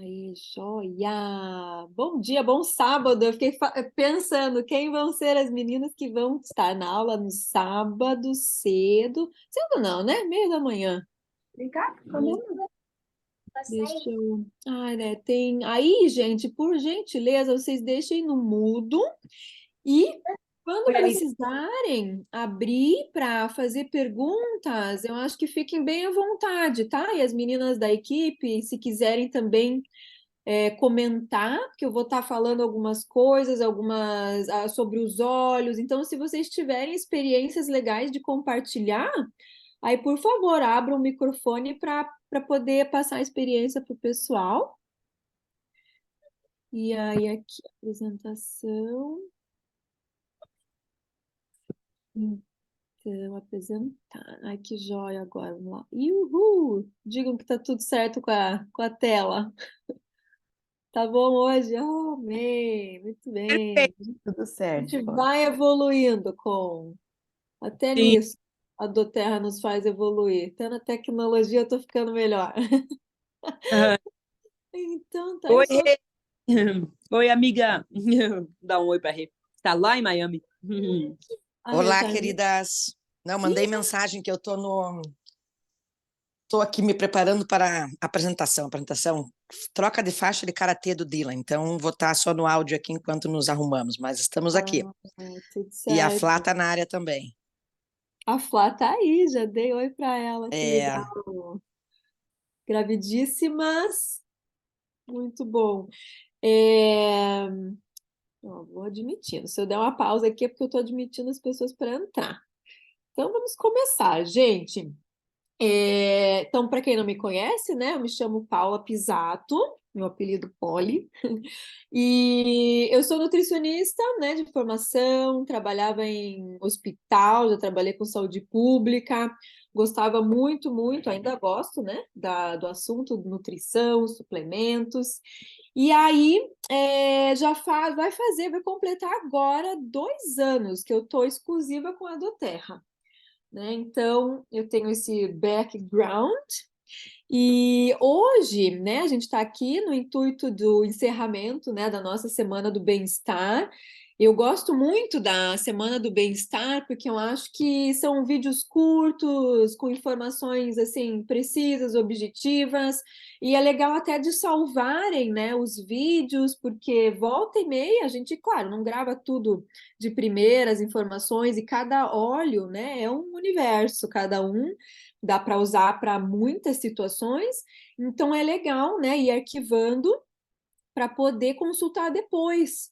Aí, joia! Bom dia, bom sábado. Eu fiquei pensando quem vão ser as meninas que vão estar na aula no sábado cedo. Cedo não, né? Meio da manhã. Deixa eu. Ah, né? Tem. Aí, gente, por gentileza, vocês deixem no mudo e quando precisarem abrir para fazer perguntas, eu acho que fiquem bem à vontade, tá? E as meninas da equipe, se quiserem também comentar, porque eu vou estar falando algumas coisas, algumas sobre os olhos. Então, se vocês tiverem experiências legais de compartilhar, aí, por favor, abra o microfone para poder passar a experiência para o pessoal. E aí, aqui, apresentação. Então, apresentar. Ai, que joia agora. Vamos lá. Uhul! Digam que tá tudo certo com a tela. Tá bom hoje? Oh, amém! Muito bem. Tudo A certo. gente vai evoluindo até Sim. nisso. A doTERRA nos faz evoluir. Até na tecnologia eu tô ficando melhor. Ah, Então, tá, eu oi, sou. oi, amiga. Dá um oi para Rê. Está lá em Miami. A Rê Olá, tá aí. queridas. Não, mandei mensagem que eu tô aqui me preparando para a apresentação. Troca de faixa de karatê do Dylan. Então vou estar só no áudio aqui enquanto nos arrumamos, mas estamos aqui. Tudo E a Flá certo. tá na área também. A Flá tá aí, já dei oi para ela, que É, legal. Gravidíssimas, muito bom. É, ó, vou admitindo. Se eu der uma pausa aqui é porque eu estou admitindo as pessoas para entrar. Então vamos começar, gente. Então, para quem não me conhece, né, eu me chamo Paula Pisato, meu apelido Poli, e eu sou nutricionista, né, de formação, trabalhava em hospital, já trabalhei com saúde pública, gostava muito, muito, ainda gosto, né, do assunto de nutrição, suplementos, e aí vai completar agora 2 anos que eu estou exclusiva com a doTERRA, né? Então, eu tenho esse background e hoje, né, a gente está aqui no intuito do encerramento, né, da nossa Semana do Bem-Estar. Eu gosto muito da Semana do Bem-Estar porque eu acho que são vídeos curtos, com informações assim precisas, objetivas, e é legal até de salvarem, né, os vídeos, porque volta e meia a gente, claro, não grava tudo de primeira, as informações, e cada óleo, né, é um universo, cada um dá para usar para muitas situações, então é legal, né, ir arquivando para poder consultar depois.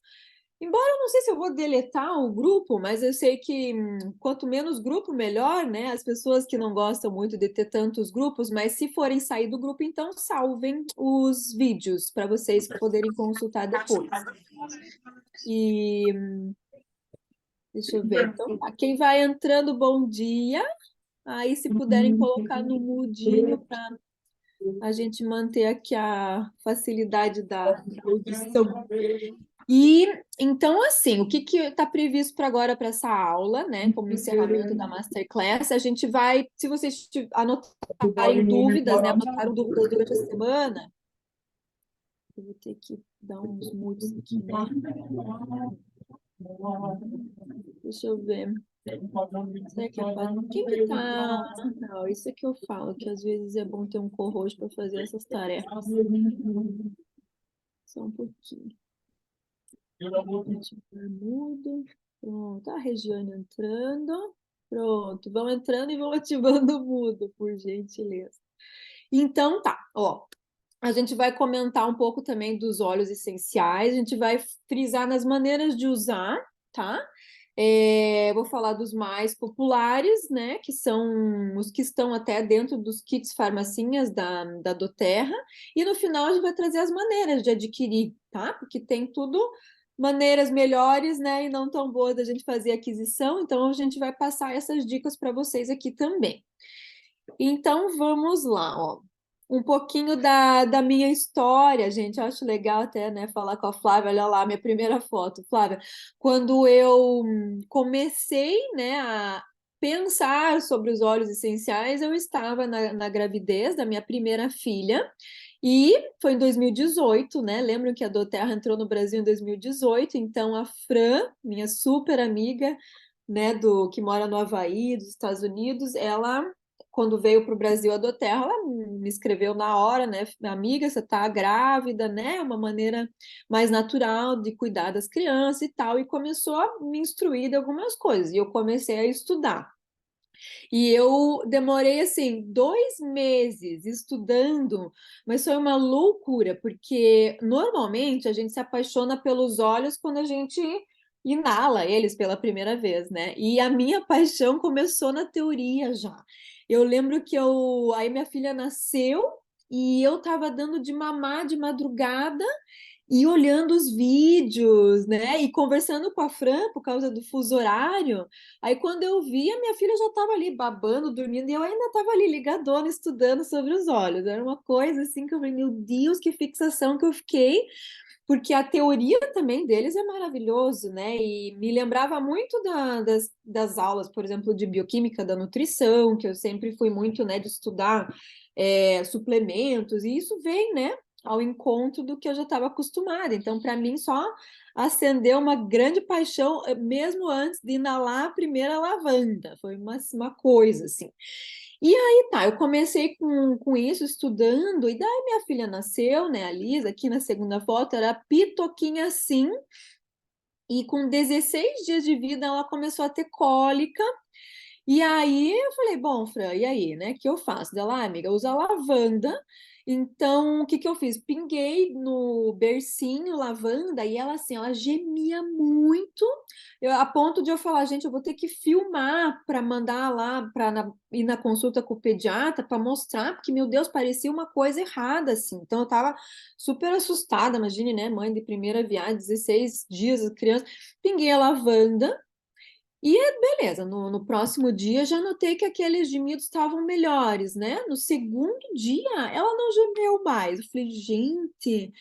Embora eu não sei se eu vou deletar o grupo, mas eu sei que quanto menos grupo, melhor, né? As pessoas que não gostam muito de ter tantos grupos, mas se forem sair do grupo, então salvem os vídeos para vocês poderem consultar depois. E deixa eu ver. Então, tá. Quem vai entrando, bom dia. Aí, se puderem colocar no mudinho para a gente manter aqui a facilidade da audição. E então, assim, o que está previsto para agora para essa aula, né? Como encerramento da Masterclass, a gente vai, se vocês anotarem dúvidas, né? Anotaram dúvidas durante a semana, eu vou ter que dar uns mudos aqui, né? Deixa eu ver. Será que quem que tá? Não, isso é que eu falo, que às vezes é bom ter um co-host para fazer essas tarefas. Só um pouquinho. Ativar mudo. Pronto, a Regiane entrando. Pronto, vão entrando e vão ativando o mudo, por gentileza. Então tá, ó. A gente vai comentar um pouco também dos óleos essenciais, a gente vai frisar nas maneiras de usar, tá? Vou falar dos mais populares, né? Que são os que estão até dentro dos kits farmacinhas da doTERRA. E no final a gente vai trazer as maneiras de adquirir, tá? Porque tem tudo maneiras melhores, né? E não tão boas da gente fazer aquisição. Então a gente vai passar essas dicas para vocês aqui também. Então vamos lá, ó. Um pouquinho da minha história, gente. Eu acho legal até, né, falar com a Flávia. Olha lá, minha primeira foto, Flávia. Quando eu comecei, né, a pensar sobre os óleos essenciais, eu estava na gravidez da minha primeira filha, e foi em 2018, né? Lembram que a doTERRA entrou no Brasil em 2018, então a Fran, minha super amiga, né, que mora no Havaí, dos Estados Unidos, ela, quando veio para o Brasil a doTERRA, ela me escreveu na hora, né? Amiga, você está grávida, né? Uma maneira mais natural de cuidar das crianças e tal, e começou a me instruir de algumas coisas, e eu comecei a estudar. E eu demorei, assim, 2 meses estudando, mas foi uma loucura, porque normalmente a gente se apaixona pelos olhos quando a gente inala eles pela primeira vez, né? E a minha paixão começou na teoria já. Eu lembro que aí minha filha nasceu e eu estava dando de mamar de madrugada e olhando os vídeos, né? E conversando com a Fran por causa do fuso horário. Aí quando eu vi, a minha filha já estava ali babando, dormindo, e eu ainda estava ali ligadona, estudando sobre os olhos. Era uma coisa assim que eu falei, meu Deus, que fixação que eu fiquei, porque a teoria também deles é maravilhoso, né? E me lembrava muito das aulas, por exemplo, de bioquímica da nutrição, que eu sempre fui muito, né, de estudar suplementos, e isso vem, né, ao encontro do que eu já estava acostumada. Então, para mim, só acendeu uma grande paixão, mesmo antes de inalar a primeira lavanda. Foi uma coisa, assim. E aí, tá, eu comecei com isso, estudando, e daí minha filha nasceu, né, a Lisa, aqui na segunda foto, era pitoquinha assim, e com 16 dias de vida ela começou a ter cólica, e aí eu falei, bom, Fran, e aí, né? O que eu faço? Dela, amiga, usa lavanda. Então, o que que eu fiz? Pinguei no bercinho lavanda e ela assim, ela gemia muito, a ponto de eu falar, gente, eu vou ter que filmar para mandar lá para ir na consulta com o pediatra para mostrar, porque meu Deus, parecia uma coisa errada assim. Então eu tava super assustada, imagine, né, mãe de primeira viagem, 16 dias, a criança, pinguei a lavanda. E beleza, no próximo dia já notei que aqueles gemidos estavam melhores, né? No segundo dia, ela não gemeu mais. Eu falei, gente.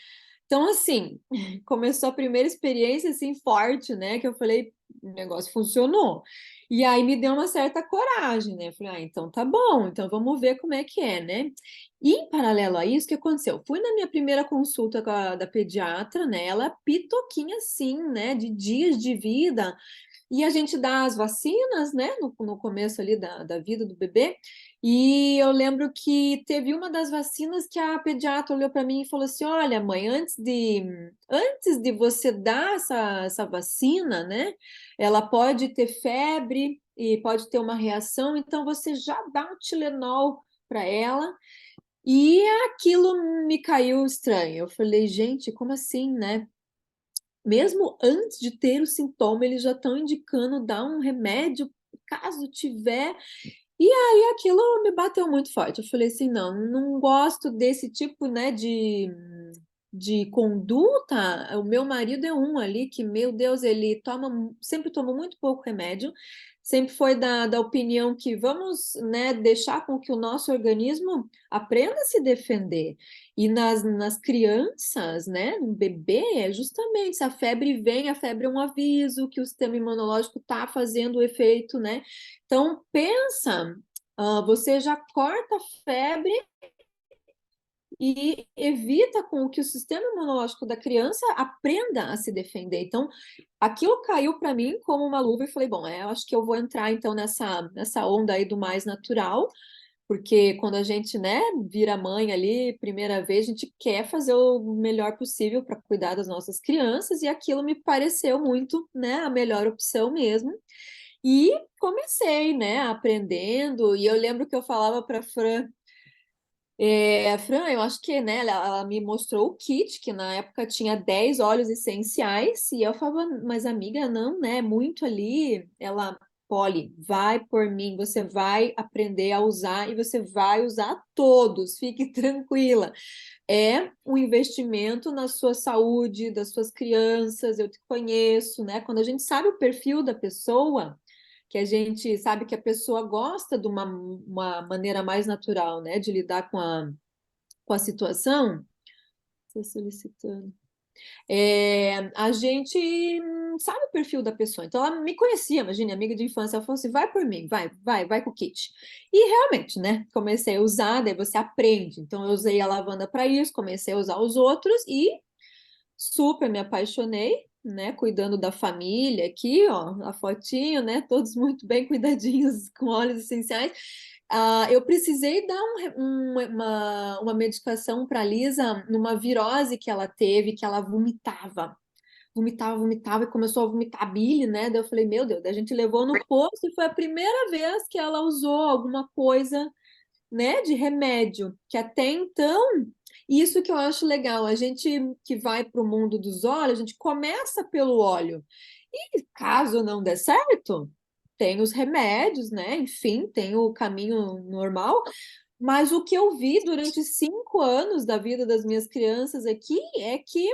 Então, assim, começou a primeira experiência assim forte, né? Que eu falei, o negócio funcionou. E aí me deu uma certa coragem, né? Eu falei, então tá bom, então vamos ver como é que é, né? E em paralelo a isso, o que aconteceu? Fui na minha primeira consulta da pediatra, né? Ela pitoquinha assim, né? De dias de vida. E a gente dá as vacinas, né, no começo ali da vida do bebê. E eu lembro que teve uma das vacinas que a pediatra olhou para mim e falou assim: Olha, mãe, antes de você dar essa vacina, né, ela pode ter febre e pode ter uma reação, então você já dá um Tilenol para ela. E aquilo me caiu estranho. Eu falei, gente, como assim, né? Mesmo antes de ter o sintoma, eles já estão indicando dar um remédio caso tiver. E aí aquilo me bateu muito forte. Eu falei assim, não gosto desse tipo, né, de conduta. O meu marido é um ali que, meu Deus, ele sempre toma muito pouco remédio, sempre foi da opinião que vamos, né, deixar com que o nosso organismo aprenda a se defender. E nas crianças, né, no bebê, é justamente se a febre vem, a febre é um aviso que o sistema imunológico está fazendo o efeito, né? Então, pensa, você já corta a febre e evita com que o sistema imunológico da criança aprenda a se defender. Então, aquilo caiu para mim como uma luva e falei, bom, eu acho que eu vou entrar então nessa onda aí do mais natural, porque quando a gente, né, vira mãe ali, primeira vez, a gente quer fazer o melhor possível para cuidar das nossas crianças, e aquilo me pareceu muito, né, a melhor opção mesmo. E comecei, né, aprendendo, e eu lembro que eu falava para Fran, Fran, eu acho que, né, ela me mostrou o kit, que na época tinha 10 óleos essenciais, e eu falava, mas amiga, não, né, muito ali. Ela, Polly, vai por mim, você vai aprender a usar e você vai usar todos, fique tranquila. É um investimento na sua saúde, das suas crianças, eu te conheço, né? Quando a gente sabe o perfil da pessoa, que a gente sabe que a pessoa gosta de uma maneira mais natural, né, de lidar com a situação. Estou solicitando. A gente sabe o perfil da pessoa. Então, ela me conhecia, imagine, amiga de infância. Ela falou assim: vai por mim, vai com o kit. E realmente, né? Comecei a usar, daí você aprende. Então, eu usei a lavanda para isso, comecei a usar os outros e super me apaixonei, né? Cuidando da família aqui, ó, a fotinho, né? Todos muito bem cuidadinhos com óleos essenciais. Eu precisei dar uma medicação para a Lisa numa virose que ela teve, que ela vomitava e começou a vomitar bile, né? Daí eu falei, meu Deus, daí a gente levou no posto e foi a primeira vez que ela usou alguma coisa, né, de remédio, que até então, isso que eu acho legal, a gente que vai para o mundo dos óleos, a gente começa pelo óleo. E caso não dê certo, tem os remédios, né? Enfim, tem o caminho normal. Mas o que eu vi durante 5 anos da vida das minhas crianças aqui é que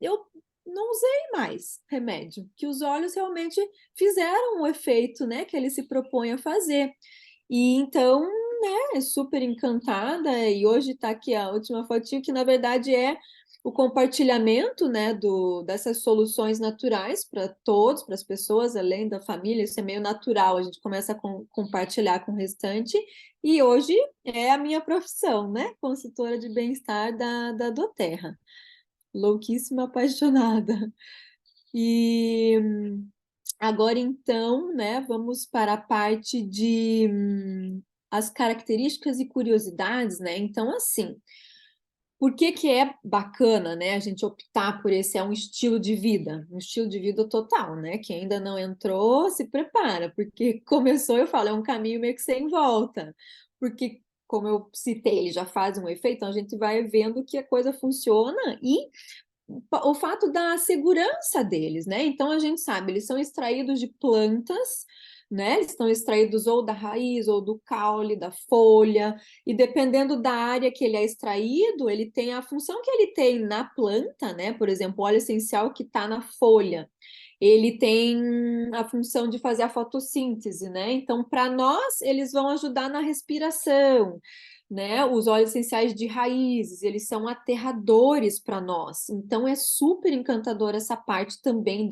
eu não usei mais remédio, que os óleos realmente fizeram o efeito, né, que ele se propõe a fazer. E então, né, super encantada, e hoje está aqui a última fotinho, que na verdade é o compartilhamento, né, dessas soluções naturais para todos, para as pessoas, além da família, isso é meio natural, a gente começa a compartilhar com o restante, e hoje é a minha profissão, né, consultora de bem-estar da doTERRA, louquíssima apaixonada. E agora, então, né, vamos para a parte de as características e curiosidades, né? Então, assim, por que que é bacana, né, a gente optar por esse, é um estilo de vida, um estilo de vida total, né? Quem ainda não entrou, se prepara, porque começou, eu falo, é um caminho meio que sem volta, porque, como eu citei, ele já faz um efeito, então a gente vai vendo que a coisa funciona e o fato da segurança deles, né? Então a gente sabe, eles são extraídos de plantas, né? Eles estão extraídos ou da raiz, ou do caule, da folha, e dependendo da área que ele é extraído, ele tem a função que ele tem na planta, né? Por exemplo, o óleo essencial que está na folha. Ele tem a função de fazer a fotossíntese, né? Então, para nós, eles vão ajudar na respiração, né? Os óleos essenciais de raízes, eles são aterradores para nós. Então, é super encantador essa parte também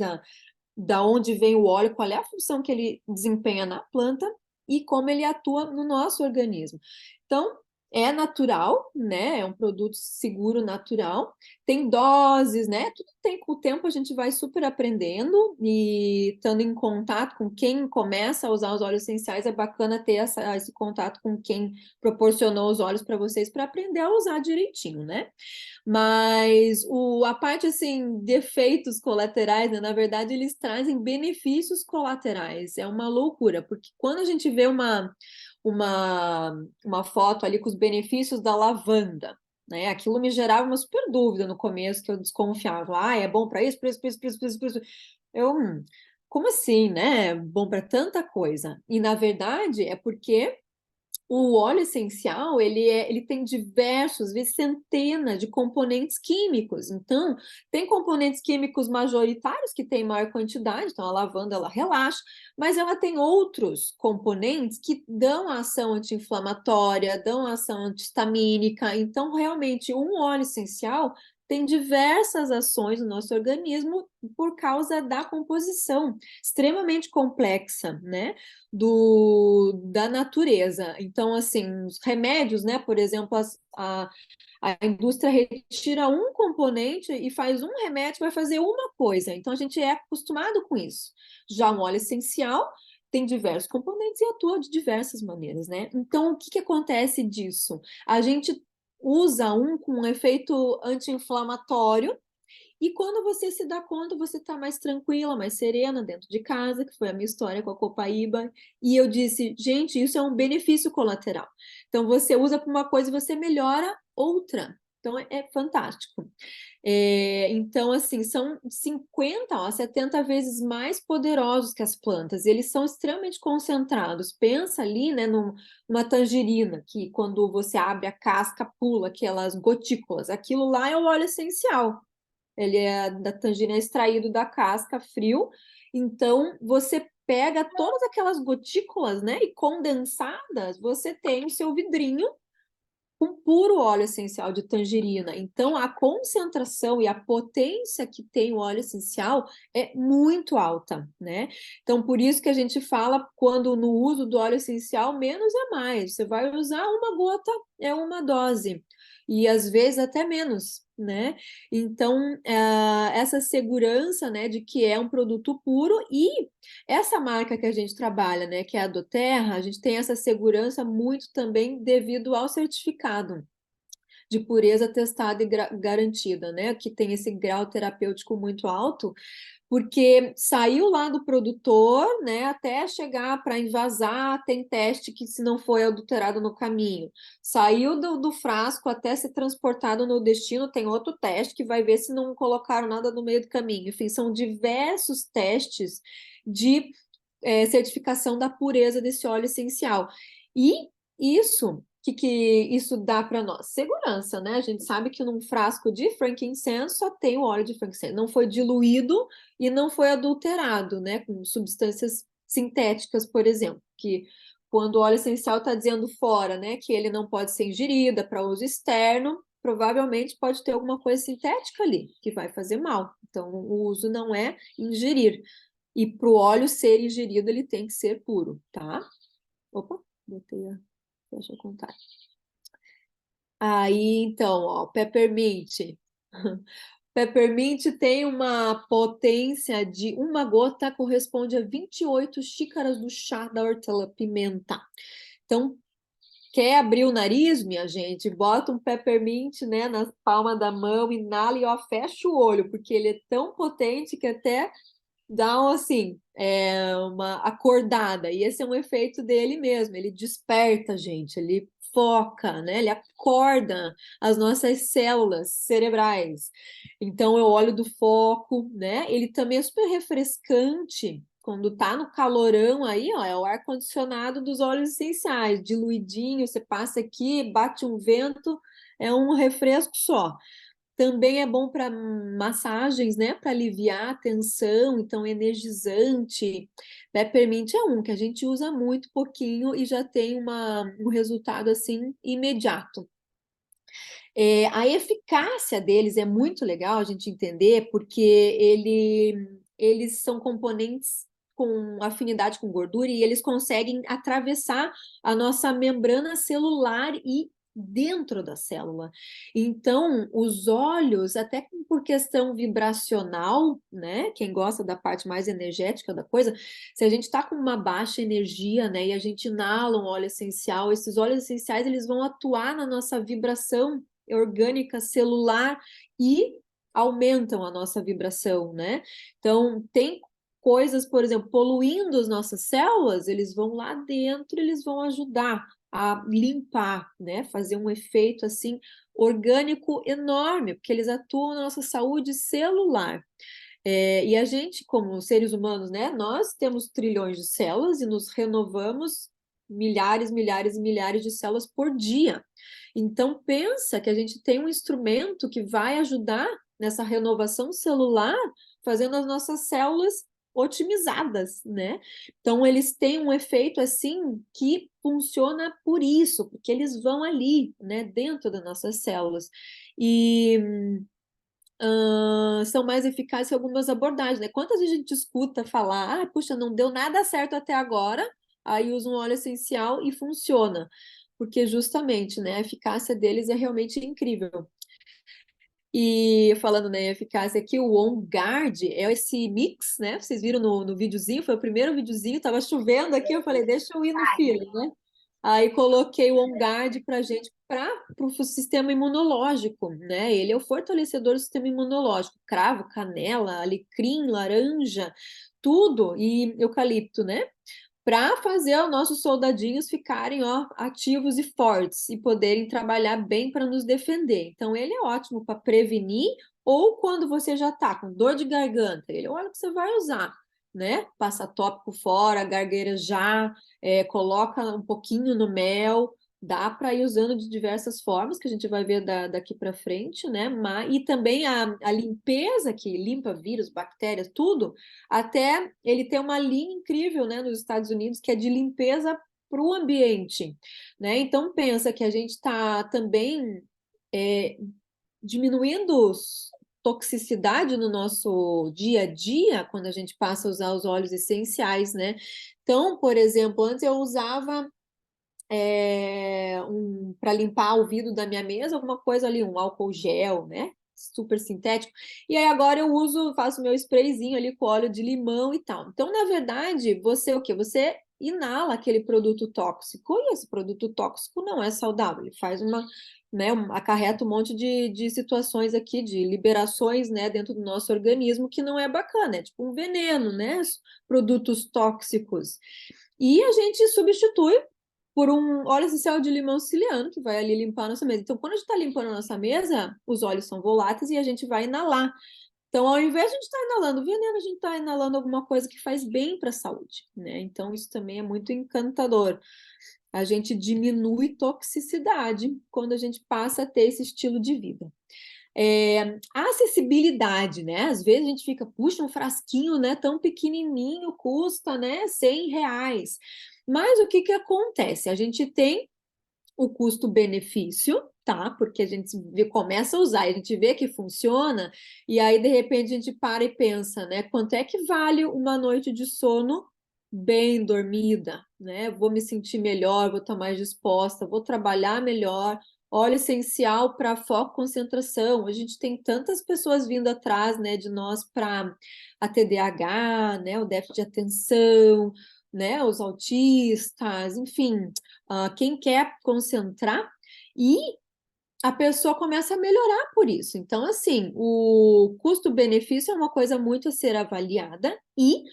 da onde vem o óleo, qual é a função que ele desempenha na planta e como ele atua no nosso organismo. Então, é natural, né? É um produto seguro, natural. Tem doses, né? Tudo tem, com o tempo a gente vai super aprendendo e estando em contato com quem começa a usar os óleos essenciais, é bacana ter esse contato com quem proporcionou os óleos para vocês para aprender a usar direitinho, né? Mas a parte assim, de efeitos colaterais, né, na verdade, eles trazem benefícios colaterais. É uma loucura, porque quando a gente vê uma foto ali com os benefícios da lavanda, né? Aquilo me gerava uma super dúvida no começo, que eu desconfiava. Ah, é bom para isso, para isso, para isso, para isso, para isso, para isso. Eu, como assim, né? Bom para tanta coisa. E na verdade é porque o óleo essencial, ele tem diversos, às vezes centenas de componentes químicos. Então, tem componentes químicos majoritários que têm maior quantidade, então a lavanda ela relaxa, mas ela tem outros componentes que dão ação anti-inflamatória, dão ação anti-histamínica. Então, realmente, um óleo essencial tem diversas ações no nosso organismo por causa da composição extremamente complexa, né? Da natureza. Então, assim, os remédios, né? Por exemplo, a indústria retira um componente e faz um remédio que vai fazer uma coisa. Então, a gente é acostumado com isso. Já um óleo essencial tem diversos componentes e atua de diversas maneiras, né? Então, o que que acontece disso? A gente usa um com um efeito anti-inflamatório, e quando você se dá conta, você está mais tranquila, mais serena dentro de casa, que foi a minha história com a Copaíba. E eu disse, gente, isso é um benefício colateral. Então, você usa para uma coisa e você melhora outra. Então, é fantástico. Então, assim, são 50 a 70 vezes mais poderosos que as plantas. Eles são extremamente concentrados. Pensa ali, né, numa tangerina, que quando você abre a casca, pula aquelas gotículas. Aquilo lá é o óleo essencial. Ele é da tangerina extraído da casca, frio. Então, você pega todas aquelas gotículas, né, e condensadas, você tem o seu vidrinho com puro óleo essencial de tangerina. Então, a concentração e a potência que tem o óleo essencial é muito alta, né? Então, por isso que a gente fala, quando no uso do óleo essencial, menos é mais. Você vai usar uma gota, é uma dose. E às vezes até menos, né? Então, essa segurança, né, de que é um produto puro, e essa marca que a gente trabalha, né, que é a doTERRA, a gente tem essa segurança muito também devido ao certificado de pureza testada e garantida, né, que tem esse grau terapêutico muito alto, porque saiu lá do produtor, né, até chegar para envasar, tem teste que se não foi adulterado no caminho. Saiu do frasco até ser transportado no destino, tem outro teste que vai ver se não colocaram nada no meio do caminho. Enfim, são diversos testes de certificação da pureza desse óleo essencial. E isso, que isso dá para nós? Segurança, né? A gente sabe que num frasco de frankincense só tem o óleo de frankincense, não foi diluído e não foi adulterado, né? Com substâncias sintéticas, por exemplo, que quando o óleo essencial está dizendo fora, né, que ele não pode ser ingerido para uso externo, provavelmente pode ter alguma coisa sintética ali que vai fazer mal. Então, o uso não é ingerir. E para o óleo ser ingerido, ele tem que ser puro, tá? Opa, botei a... Deixa eu contar. Aí, então, ó, peppermint. Peppermint tem uma potência de uma gota corresponde a 28 xícaras do chá da hortelã-pimenta. Então, quer abrir o nariz, minha gente? Bota um peppermint, né, na palma da mão, inala e ó, fecha o olho, porque ele é tão potente que até dá assim, uma acordada, e esse é um efeito dele mesmo, ele desperta a gente, ele foca, né? Ele acorda as nossas células cerebrais. Então, é o óleo do foco, né? Ele também é super refrescante, quando tá no calorão aí, ó, é o ar-condicionado dos óleos essenciais, diluidinho, você passa aqui, bate um vento, é um refresco só. Também é bom para massagens, né? Para aliviar a tensão, então energizante. Peppermint é um que a gente usa muito pouquinho e já tem um resultado assim imediato. A eficácia deles é muito legal a gente entender, porque eles são componentes com afinidade com gordura e eles conseguem atravessar a nossa membrana celular e dentro da célula. Então, os óleos, até por questão vibracional, né? Quem gosta da parte mais energética da coisa, se a gente está com uma baixa energia, né, e a gente inala um óleo essencial, esses óleos essenciais eles vão atuar na nossa vibração orgânica celular e aumentam a nossa vibração, né? Então, tem coisas, por exemplo, poluindo as nossas células, eles vão lá dentro, eles vão ajudar a limpar, né? Fazer um efeito assim orgânico enorme, porque eles atuam na nossa saúde celular. E a gente, como seres humanos, né? Nós temos trilhões de células e nos renovamos milhares, milhares e milhares de células por dia. Então, pensa que a gente tem um instrumento que vai ajudar nessa renovação celular, fazendo as nossas células otimizadas, né? Então, eles têm um efeito assim que funciona por isso, porque eles vão ali, né, dentro das nossas células. E são mais eficazes que algumas abordagens, né? Quantas vezes a gente escuta falar, puxa, não deu nada certo até agora, aí usa um óleo essencial e funciona, porque justamente, né, a eficácia deles é realmente incrível. E falando, né, eficácia aqui, o On Guard é esse mix, né? Vocês viram no videozinho, foi o primeiro videozinho, tava chovendo aqui, eu falei, deixa eu ir no feeling, né? Aí coloquei o On Guard para gente, para o sistema imunológico, né? Ele é o fortalecedor do sistema imunológico. Cravo, canela, alecrim, laranja, tudo, e eucalipto, né? Para fazer os nossos soldadinhos ficarem, ó, ativos e fortes e poderem trabalhar bem para nos defender. Então, ele é ótimo para prevenir ou quando você já está com dor de garganta, ele é o óleo que você vai usar, né? Passa tópico fora, gargueira já, coloca um pouquinho no mel, dá para ir usando de diversas formas, que a gente vai ver daqui para frente, né? E também a limpeza, que limpa vírus, bactérias, tudo, até ele tem uma linha incrível, né, nos Estados Unidos, que é de limpeza para o ambiente, né? Então, pensa que a gente está também diminuindo toxicidade no nosso dia a dia quando a gente passa a usar os óleos essenciais, né? Então, por exemplo, antes eu usava para limpar o vidro da minha mesa, alguma coisa ali, um álcool gel, né? Super sintético. E aí agora eu faço meu sprayzinho ali com óleo de limão e tal. Então, na verdade, você o quê? Você inala aquele produto tóxico, e esse produto tóxico não é saudável, ele faz acarreta um monte de situações aqui, de liberações, né, dentro do nosso organismo que não é bacana, é tipo um veneno, né? Produtos tóxicos. E a gente substitui por um óleo essencial de limão siciliano, que vai ali limpar a nossa mesa. Então, quando a gente está limpando a nossa mesa, os óleos são voláteis e a gente vai inalar. Então, ao invés de a gente estar inalando veneno, a gente está inalando alguma coisa que faz bem para a saúde, né? Então, isso também é muito encantador. A gente diminui toxicidade quando a gente passa a ter esse estilo de vida. A acessibilidade, né? Às vezes a gente fica, puxa, um frasquinho, né, tão pequenininho, custa, né, R$ 100. Mas o que que acontece? A gente tem o custo-benefício, tá? Porque a gente começa a usar, a gente vê que funciona, e aí, de repente, a gente para e pensa, né? Quanto é que vale uma noite de sono bem dormida, né? Vou me sentir melhor, vou estar mais disposta, vou trabalhar melhor. Óleo essencial para foco, concentração. A gente tem tantas pessoas vindo atrás, né, de nós para a TDAH, né, o déficit de atenção, né, os autistas, enfim, quem quer concentrar, e a pessoa começa a melhorar por isso. Então, assim, o custo-benefício é uma coisa muito a ser avaliada e,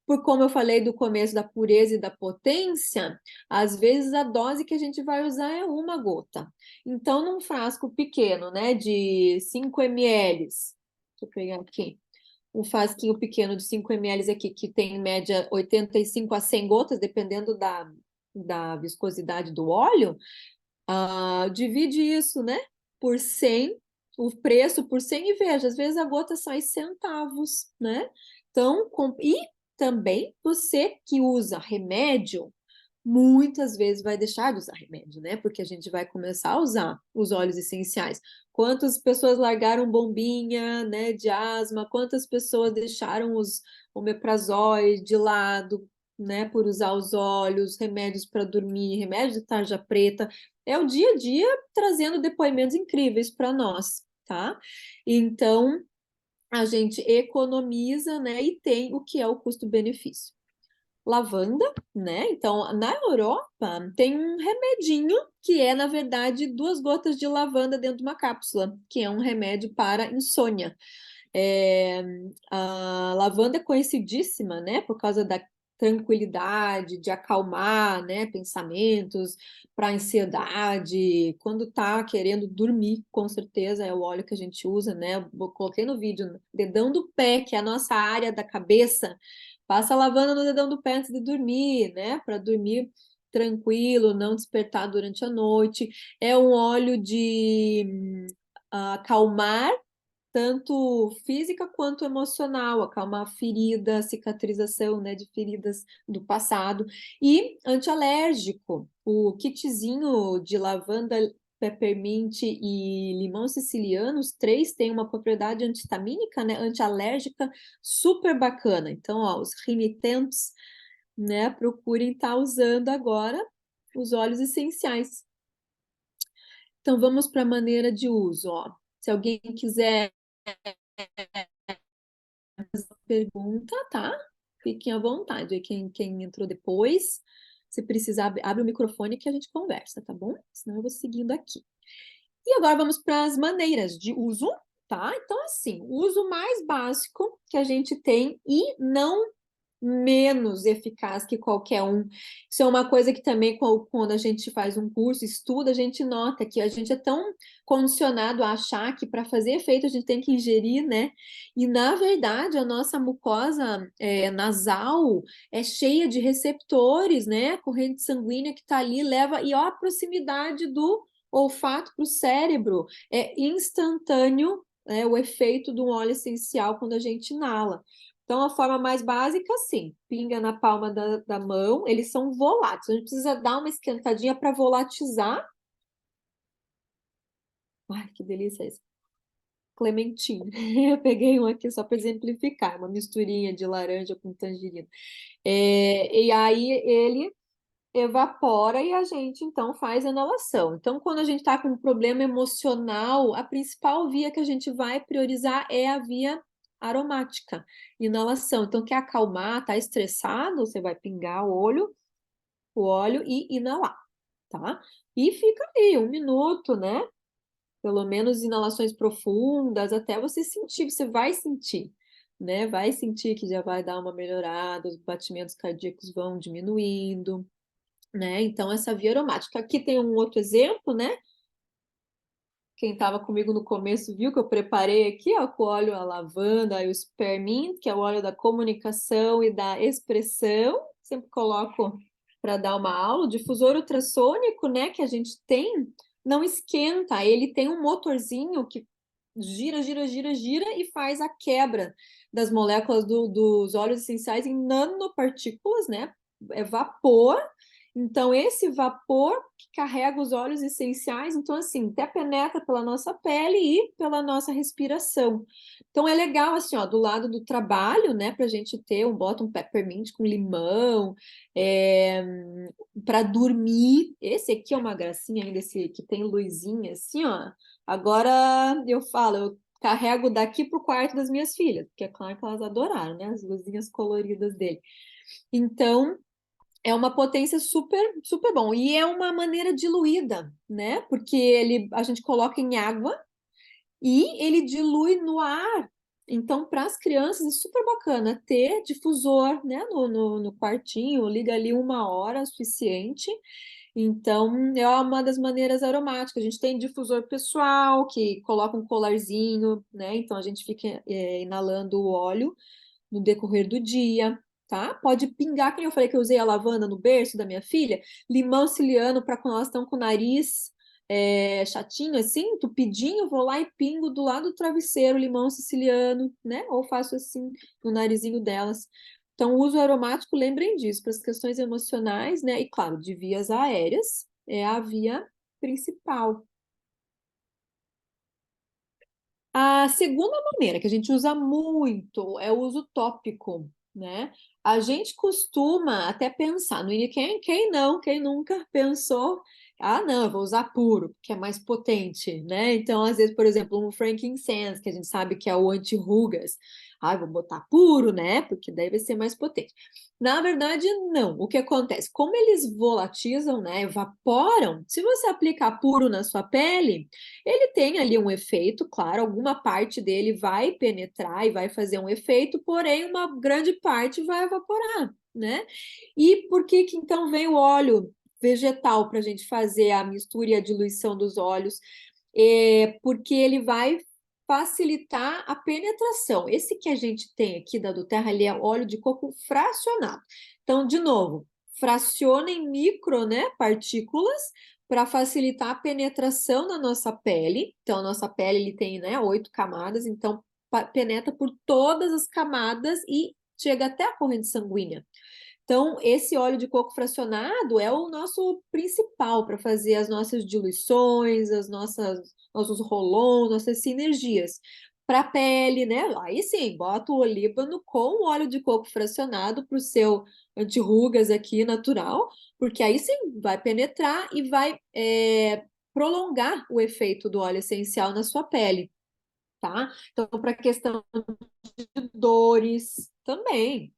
por como eu falei do começo da pureza e da potência, às vezes a dose que a gente vai usar é uma gota. Então, num frasco pequeno, né, de 5 ml, deixa eu pegar aqui, um frasquinho pequeno de 5 ml aqui, que tem em média 85 a 100 gotas, dependendo da viscosidade do óleo, divide isso, né, por 100, o preço por 100 e veja, às vezes a gota sai centavos, né? Então, e também você que usa remédio, muitas vezes vai deixar de usar remédio, né? Porque a gente vai começar a usar os óleos essenciais. Quantas pessoas largaram bombinha, né, de asma? Quantas pessoas deixaram os omeprazóis de lado, né, por usar os óleos, remédios para dormir, remédios de tarja preta? É o dia a dia trazendo depoimentos incríveis para nós, tá? Então, a gente economiza, né, e tem o que é o custo-benefício. Lavanda, né? Então, na Europa, tem um remedinho que é, na verdade, 2 gotas de lavanda dentro de uma cápsula, que é um remédio para insônia. A lavanda é conhecidíssima, né, por causa da tranquilidade, de acalmar, né, pensamentos, para ansiedade, quando tá querendo dormir, com certeza é o óleo que a gente usa, né? Eu coloquei no vídeo, dedão do pé, que é a nossa área da cabeça, passa a lavanda no dedão do pé antes de dormir, né, para dormir tranquilo, não despertar durante a noite. É um óleo de acalmar tanto física quanto emocional, acalmar ferida, cicatrização, né, de feridas do passado, e antialérgico. O kitzinho de lavanda, peppermint e limão siciliano, os 3 têm uma propriedade antihistamínica, né, antialérgica super bacana. Então, ó, os rinitentes, né, procurem estar usando agora os óleos essenciais. Então, vamos para a maneira de uso, ó. Se alguém quiser pergunta, tá? Fiquem à vontade. Aí quem entrou depois, se precisar, abre o microfone que a gente conversa, tá bom? Senão eu vou seguindo aqui. E agora vamos para as maneiras de uso, tá? Então, assim, o uso mais básico que a gente tem e não menos eficaz que qualquer um. Isso é uma coisa que também, quando a gente faz um curso, estuda, a gente nota que a gente é tão condicionado a achar que para fazer efeito a gente tem que ingerir, né? E na verdade a nossa mucosa nasal é cheia de receptores, né? A corrente sanguínea que está ali leva, e ó, a proximidade do olfato para o cérebro é instantâneo, o efeito do óleo essencial quando a gente inala. Então, a forma mais básica, sim, pinga na palma da mão, eles são voláteis, a gente precisa dar uma esquentadinha para volatizar. Ai, que delícia esse. Clementina. Eu peguei um aqui só para exemplificar, uma misturinha de laranja com tangerina. E aí ele evapora e a gente então faz a inalação. Então, quando a gente está com um problema emocional, a principal via que a gente vai priorizar é a via aromática, inalação. Então, quer acalmar, tá estressado, você vai pingar o óleo e inalar, tá? E fica ali 1 minuto, né? Pelo menos inalações profundas, até você sentir, você vai sentir, né? Vai sentir que já vai dar uma melhorada, os batimentos cardíacos vão diminuindo, né? Então, essa via aromática. Aqui tem um outro exemplo, né? Quem estava comigo no começo viu que eu preparei aqui, ó, com o óleo a lavanda e o spearmint, que é o óleo da comunicação e da expressão. Sempre coloco para dar uma aula. O difusor ultrassônico, né, que a gente tem, não esquenta. Ele tem um motorzinho que gira, gira, gira, gira e faz a quebra das moléculas dos óleos essenciais em nanopartículas, né? É vapor. Então, esse vapor que carrega os óleos essenciais, então, assim, até penetra pela nossa pele e pela nossa respiração. Então, é legal, assim, ó, do lado do trabalho, né, para a gente ter bota um peppermint com limão, para dormir. Esse aqui é uma gracinha ainda, esse que tem luzinha, assim, ó. Agora eu falo, eu carrego daqui para o quarto das minhas filhas, porque é claro que elas adoraram, né, as luzinhas coloridas dele. Então, é uma potência super, super bom. E é uma maneira diluída, né? Porque a gente coloca em água e ele dilui no ar. Então, para as crianças é super bacana ter difusor, né, no quartinho, liga ali 1 hora, é suficiente. Então, é uma das maneiras aromáticas. A gente tem difusor pessoal, que coloca um colarzinho, né? Então, a gente fica inalando o óleo no decorrer do dia, tá? Pode pingar, que eu falei que eu usei a lavanda no berço da minha filha, limão siciliano para quando elas estão com o nariz chatinho assim, entupidinho, vou lá e pingo do lado do travesseiro limão siciliano, né? Ou faço assim no narizinho delas. Então, o uso aromático, lembrem disso, para as questões emocionais, né? E claro, de vias aéreas, é a via principal. A segunda maneira que a gente usa muito é o uso tópico, né? A gente costuma até pensar no quem não, quem nunca pensou, ah, não, eu vou usar puro, porque é mais potente, né? Então, às vezes, por exemplo, um frankincense, que a gente sabe que é o anti-rugas, ah, eu vou botar puro, né? Porque daí vai ser mais potente. Na verdade, não. O que acontece? Como eles volatizam, né? Evaporam, se você aplicar puro na sua pele, ele tem ali um efeito, claro, alguma parte dele vai penetrar e vai fazer um efeito, porém uma grande parte vai evaporar, né? E por que que então vem o óleo vegetal para a gente fazer a mistura e a diluição dos óleos? Porque ele vai facilitar a penetração. Esse que a gente tem aqui da Doterra, ele é óleo de coco fracionado. Então, de novo, fraciona em micro, né, partículas para facilitar a penetração na nossa pele. Então, a nossa pele ele tem, né, 8 camadas, então penetra por todas as camadas e chega até a corrente sanguínea. Então, esse óleo de coco fracionado é o nosso principal para fazer as nossas diluições, nossos rolons, nossas sinergias. Para a pele, né? Aí sim, bota o olíbano com o óleo de coco fracionado para o seu anti-rugas aqui natural, porque aí sim vai penetrar e vai prolongar o efeito do óleo essencial na sua pele, tá? Então, para a questão de dores também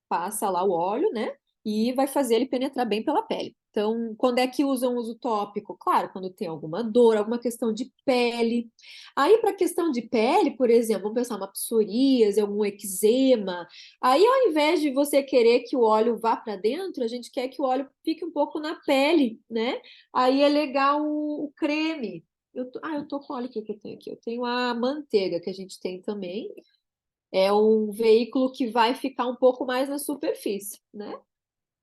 passa lá o óleo, né? E vai fazer ele penetrar bem pela pele. Então, quando é que usam uso tópico? Claro, quando tem alguma dor, alguma questão de pele. Aí, para questão de pele, por exemplo, vamos pensar uma psoríase, algum eczema. Aí, ao invés de você querer que o óleo vá para dentro, a gente quer que o óleo fique um pouco na pele, né? Aí é legal o creme. Eu tô com óleo que eu tenho aqui. Eu tenho a manteiga que a gente tem também, é um veículo que vai ficar um pouco mais na superfície, né?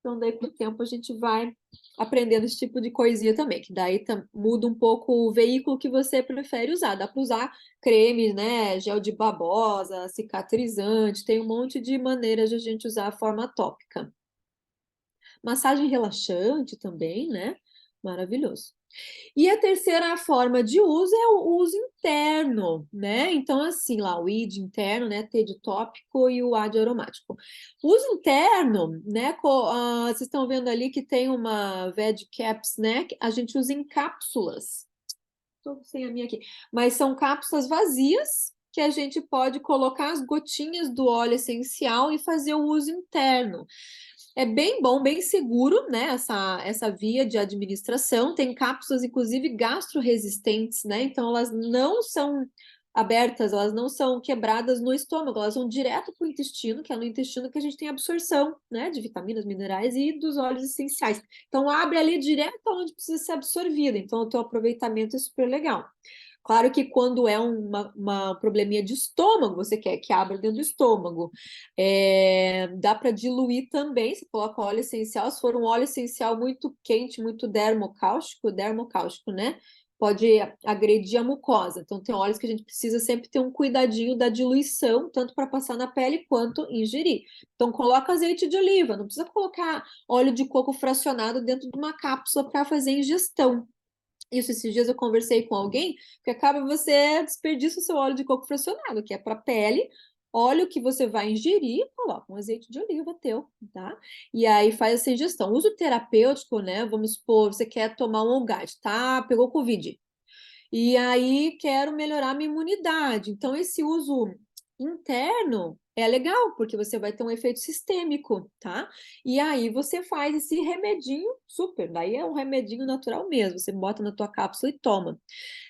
Então, daí, com o tempo, a gente vai aprendendo esse tipo de coisinha também, que daí muda um pouco o veículo que você prefere usar. Dá para usar creme, né, gel de babosa, cicatrizante, tem um monte de maneiras de a gente usar a forma tópica. Massagem relaxante também, né? Maravilhoso. E a terceira forma de uso é o uso interno, né? Então, assim, lá o I de interno, né? T de tópico e o A de aromático. O uso interno, né? Vocês estão vendo ali que tem uma Veg Caps, né? Que a gente usa em cápsulas. Estou sem a minha aqui. Mas são cápsulas vazias que a gente pode colocar as gotinhas do óleo essencial e fazer o uso interno. É bem bom, bem seguro, né? Essa via de administração. Tem cápsulas, inclusive, gastroresistentes, né? Então, elas não são abertas, elas não são quebradas no estômago, elas vão direto para o intestino, que é no intestino que a gente tem absorção, né? De vitaminas, minerais e dos óleos essenciais. Então, abre ali direto onde precisa ser absorvida. Então, o teu aproveitamento é super legal. Claro que quando é uma probleminha de estômago, você quer que abra dentro do estômago. Dá para diluir também, você coloca óleo essencial, se for um óleo essencial muito quente, muito dermocáustico, né? Pode agredir a mucosa. Então, tem óleos que a gente precisa sempre ter um cuidadinho da diluição, tanto para passar na pele quanto ingerir. Então, coloca azeite de oliva, não precisa colocar óleo de coco fracionado dentro de uma cápsula para fazer ingestão. Isso, esses dias eu conversei com alguém que acaba você desperdiça o seu óleo de coco fracionado, que é para pele, óleo que você vai ingerir, coloca um azeite de oliva teu, tá? E aí faz essa ingestão. Uso terapêutico, né? Vamos supor, você quer tomar um Olgate, tá? Pegou Covid. E aí quero melhorar minha imunidade. Então, esse uso interno é legal, porque você vai ter um efeito sistêmico, tá? E aí você faz esse remedinho super, daí é um remedinho natural mesmo, você bota na tua cápsula e toma.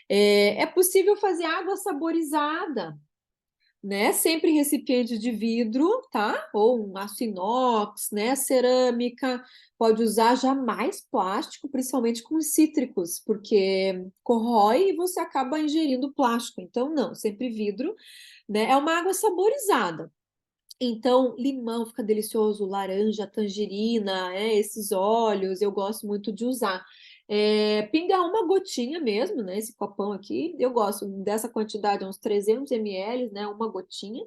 É possível fazer água saborizada, né? Sempre em recipiente de vidro, tá? Ou um aço inox, né? Cerâmica. Pode usar jamais plástico, principalmente com cítricos, porque corrói e você acaba ingerindo plástico. Então, não, sempre vidro, né? É uma água saborizada. Então, limão fica delicioso, laranja, tangerina, esses óleos, eu gosto muito de usar. Pingar uma gotinha mesmo, né? Esse copão aqui, eu gosto dessa quantidade, uns 300 ml, né? Uma gotinha.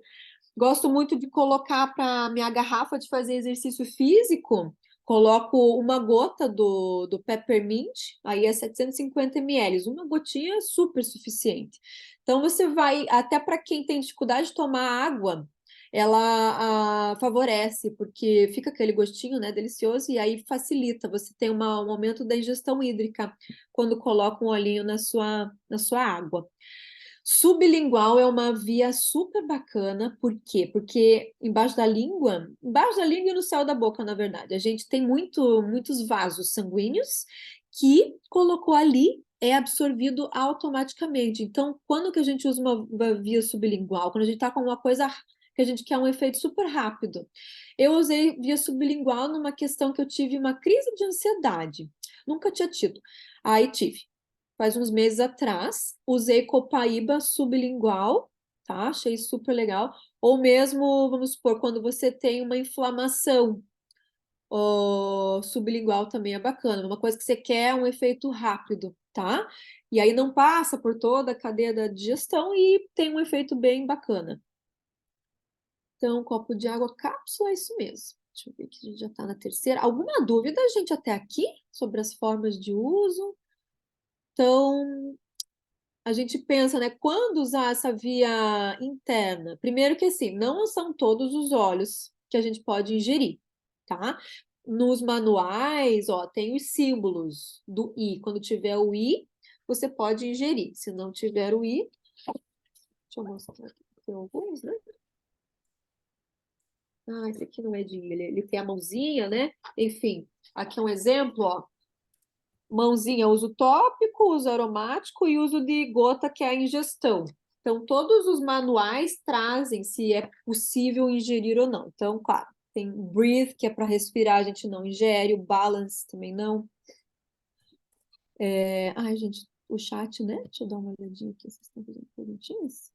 Gosto muito de colocar para minha garrafa de fazer exercício físico, coloco uma gota do Peppermint, aí é 750 ml, uma gotinha é super suficiente. Então, você vai, até para quem tem dificuldade de tomar água, ela favorece, porque fica aquele gostinho, né, delicioso, e aí facilita, você tem um aumento da ingestão hídrica quando coloca um olhinho na sua água. Sublingual é uma via super bacana, por quê? Porque embaixo da língua e no céu da boca, na verdade, a gente tem muitos vasos sanguíneos que colocou ali é absorvido automaticamente. Então, quando que a gente usa uma via sublingual? Quando a gente está com uma coisa que a gente quer um efeito super rápido. Eu usei via sublingual numa questão que eu tive uma crise de ansiedade. Nunca tinha tido. Aí tive faz uns meses atrás, usei copaíba sublingual, tá? Achei super legal. Ou mesmo, vamos supor, quando você tem uma inflamação, sublingual também é bacana. Uma coisa que você quer um efeito rápido, tá? E aí não passa por toda a cadeia da digestão e tem um efeito bem bacana. Então, um copo de água cápsula, é isso mesmo. Deixa eu ver que a gente já está na terceira. Alguma dúvida, gente, até aqui sobre as formas de uso? Então, a gente pensa, né, quando usar essa via interna? Primeiro que assim, não são todos os óleos que a gente pode ingerir, tá? Nos manuais, ó, tem os símbolos do I. Quando tiver o I, você pode ingerir. Se não tiver o I, deixa eu mostrar aqui. Tem alguns, né? Ah, esse aqui não é de I, ele tem a mãozinha, né? Enfim, aqui é um exemplo, ó. Mãozinha, uso tópico, uso aromático e uso de gota, que é a ingestão. Então, todos os manuais trazem se é possível ingerir ou não. Então, claro, tem breathe, que é para respirar, a gente não ingere, o balance também não. Ai, gente, o chat, né? Deixa eu dar uma olhadinha aqui, vocês estão fazendo perguntinhas?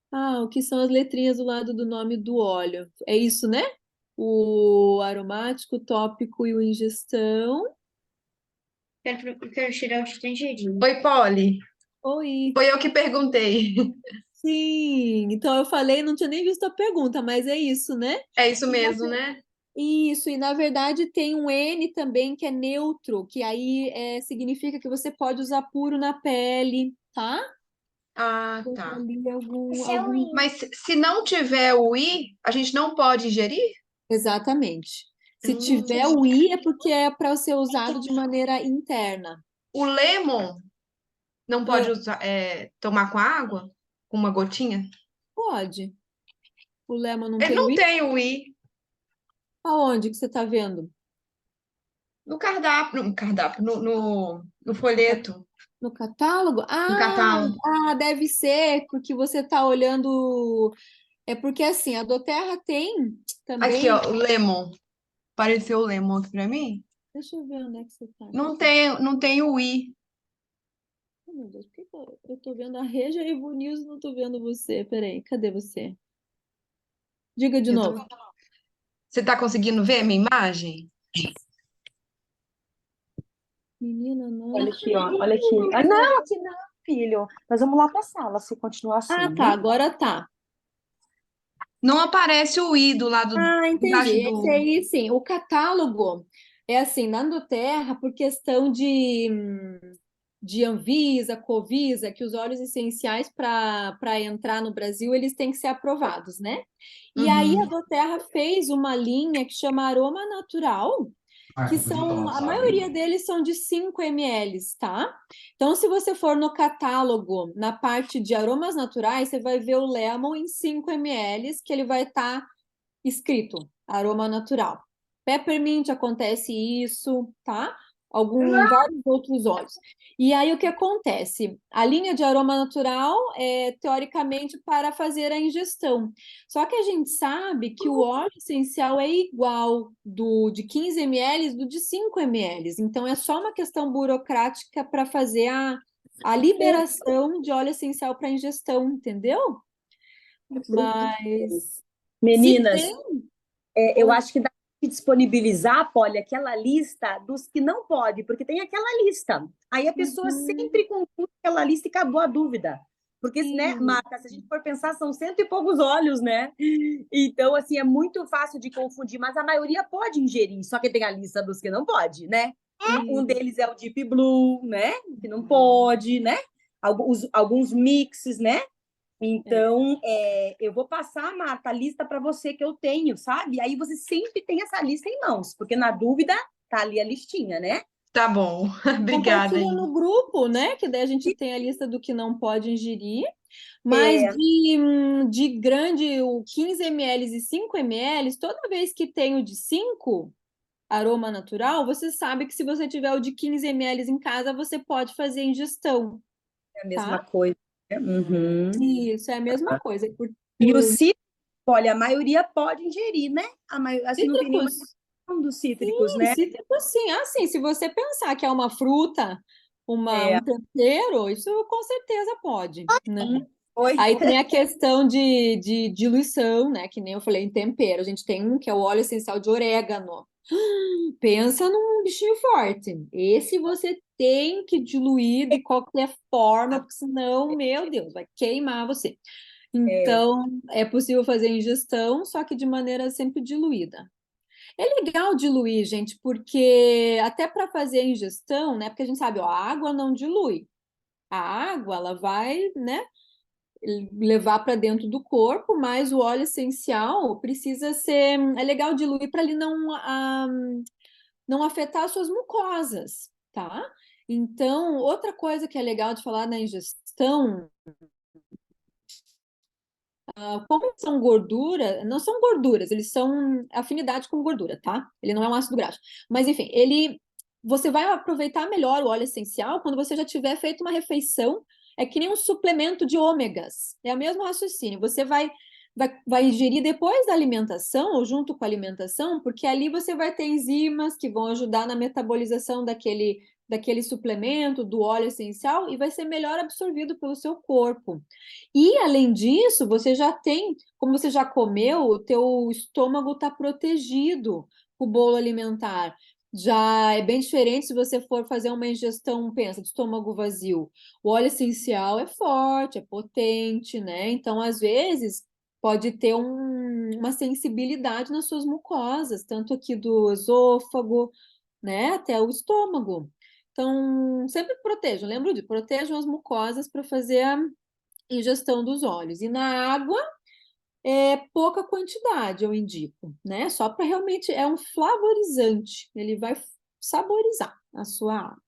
Ah, Ah, o que são as letrinhas do lado do nome do óleo? É isso, né? O aromático, o tópico e o ingestão. Quero tirar os estrangeirinhos. Oi, Polly. Oi. Foi eu que perguntei. Sim, então eu falei, não tinha nem visto a pergunta, mas é isso, né? É isso E na mesmo, né? Isso, e na verdade tem um N também que é neutro, que aí significa que você pode usar puro na pele, tá? Ah, Tem tá. ali algum... Mas se não tiver o I, a gente não pode ingerir? Exatamente. Se tiver Entendi. o I é porque é para ser usado de maneira interna. O lemon não pode Ah, usar, tomar com água? Com uma gotinha? pode. O lemon não Ele tem o não I? tem o I Aonde que você está vendo? no cardápio, no No, ca- folheto, no catálogo? no catálogo. Deve ser, porque você está olhando. É porque assim, a Doterra tem Aqui, também. ó, o lemon. Apareceu o lemon aqui pra mim? Deixa eu ver onde é que você está Não aqui. tem, não tem o I. Oh, meu Deus, por que que eu tô vendo a Regia Evo News e não tô vendo você? Peraí, cadê você? Diga de Eu novo. tô- Você tá conseguindo ver a minha imagem? Menina, não. Olha aqui, ó. Olha aqui. Ah, não, aqui não, filho. Nós vamos lá pra sala se continuar assim, Ah, tá, né? agora tá. Não aparece o I do lado, Ah, entendi. embaixo Esse do. aí, sim. O catálogo é assim, na Terra, por questão de Anvisa, Covisa, que os óleos essenciais para entrar no Brasil, eles têm que ser aprovados, né? E aí a Uhum. Doterra fez uma linha que chama Aroma Natural, que são, a maioria deles são de 5 ml, tá? Então, se você for no catálogo, na parte de aromas naturais, você vai ver o Lemon em 5 ml, que ele vai estar escrito aroma natural. Peppermint acontece isso, tá? Vários outros óleos. E aí o que acontece? A linha de aroma natural é teoricamente para fazer a ingestão. Só que a gente sabe que o óleo essencial é igual do de 15 ml do de 5 ml. Então é só uma questão burocrática para fazer a liberação de óleo essencial para ingestão, entendeu? Mas se Meninas, tem. eu Oi. acho que dá que disponibilizar, Polly, aquela lista dos que não pode, porque tem aquela lista. Aí a pessoa Uhum. sempre confunde aquela lista e acabou a dúvida. Porque, né, Sim. Marta, se a gente for pensar, são cento e poucos óleos, né? Então, assim, é muito fácil de confundir, mas a maioria pode ingerir, só que tem a lista dos que não pode, né? Um Sim. deles é o Deep Blue, né? Que não pode, né? Alguns mixes, né? É. Então, eu vou passar, Marta, a lista para você que eu tenho, sabe? Aí você sempre tem essa lista em mãos, porque na dúvida tá ali a listinha, né? Tá bom. Obrigada Compartilha aí. no grupo, né? Que daí a gente tem a lista do que não pode ingerir. Mas É, de grande, o 15 ml e 5 ml, toda vez que tem o de 5 aroma natural, você sabe que se você tiver o de 15 ml em casa, você pode fazer ingestão, é a mesma tá? coisa, né? Uhum. Isso é a mesma coisa. E o Por cítrico, olha, a maioria pode ingerir, né? Assim, não tem nenhuma cítricos. questão dos cítricos, né? Cítrico, sim. Assim, se você pensar que é uma fruta, É, um tempero, isso com certeza pode, né? oi. Aí tem a questão de diluição, né? Que nem eu falei em tempero. A gente tem um que é o óleo essencial de orégano. Pensa num bichinho forte. Esse você tem que diluir de qualquer forma, porque senão, meu Deus, vai queimar você. É, Então, é possível fazer ingestão, só que de maneira sempre diluída. É legal diluir, gente, porque até para fazer a ingestão, né? Porque a gente sabe, ó, a água não dilui. A água, ela vai, né, levar para dentro do corpo, mas o óleo essencial precisa ser. É legal diluir para ele não afetar as suas mucosas, tá? Então, outra coisa que é legal de falar na ingestão, como são gordura, não são gorduras, eles são afinidade com gordura, tá? Ele não é um ácido graxo. Mas, enfim, você vai aproveitar melhor o óleo essencial quando você já tiver feito uma refeição. É que nem um suplemento de ômegas. É o mesmo raciocínio. Você vai ingerir depois da alimentação ou junto com a alimentação, porque ali você vai ter enzimas que vão ajudar na metabolização daquele suplemento, do óleo essencial, e vai ser melhor absorvido pelo seu corpo. E, além disso, você já tem, como você já comeu, o teu estômago está protegido com o bolo alimentar. Já é bem diferente se você for fazer uma ingestão, pensa, de estômago vazio. O óleo essencial é forte, é potente, né? Então, às vezes, pode ter uma sensibilidade nas suas mucosas, tanto aqui do esôfago, né, até o estômago. Então, sempre protejam, lembro de protejam as mucosas para fazer a ingestão dos óleos. E na água, pouca quantidade, eu indico, né? Só para realmente, é um flavorizante, ele vai saborizar a sua água.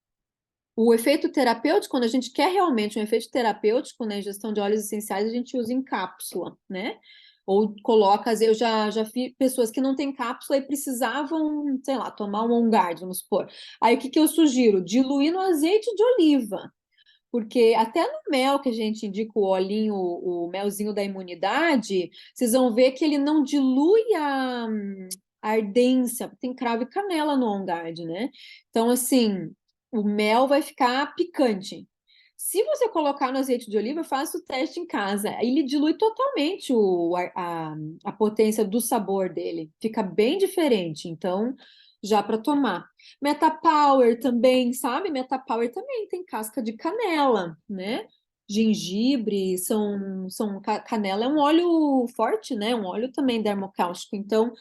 O efeito terapêutico, quando a gente quer realmente um efeito terapêutico na ingestão de óleos essenciais, a gente usa em cápsula, né? Ou coloca, eu já vi pessoas que não têm cápsula e precisavam, sei lá, tomar um On Guard, vamos supor. Aí o que eu sugiro? Diluir no azeite de oliva, porque até no mel que a gente indica o olhinho, o melzinho da imunidade, vocês vão ver que ele não dilui a ardência, tem cravo e canela no On Guard, né? Então, assim, o mel vai ficar picante. Se você colocar no azeite de oliva, faça o teste em casa. Ele dilui totalmente a potência do sabor dele. Fica bem diferente. Então, já para tomar. Metapower também, sabe? Metapower também tem casca de canela, né? Gengibre, canela é um óleo forte, né? Um óleo também dermocáustico. Então,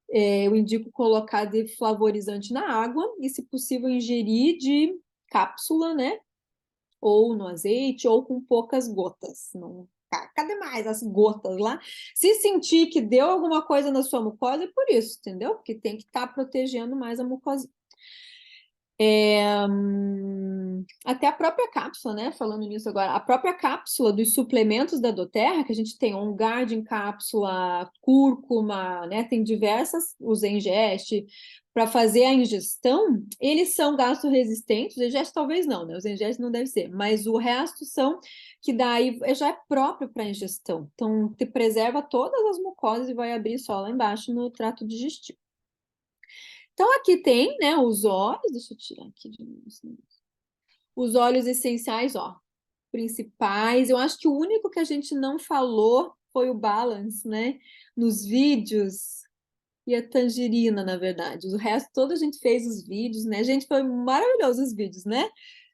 eu indico colocar de flavorizante na água e, se possível, ingerir de cápsula, né? Ou no azeite, ou com poucas gotas. Não, cadê mais as gotas lá? Se sentir que deu alguma coisa na sua mucosa, é por isso, entendeu? Porque tem que estar protegendo mais a mucosa. Até a própria cápsula, né? Falando nisso agora, a própria cápsula dos suplementos da doTERRA, que a gente tem On Guard em cápsula, cúrcuma, né? Tem diversas, os Zengest, para fazer a ingestão, eles são gastroresistentes, os Zengest talvez não, né? Os Zengest não deve ser, mas o resto são que daí já é próprio para ingestão. Então, te preserva todas as mucosas e vai abrir só lá embaixo no trato digestivo. Então, aqui tem, né, os óleos, deixa eu tirar aqui de novo. Os óleos essenciais, ó, principais. Eu acho que o único que a gente não falou foi o Balance, né, nos vídeos, e a tangerina, na verdade. O resto todo a gente fez os vídeos, né? Gente, foi maravilhoso os vídeos, né?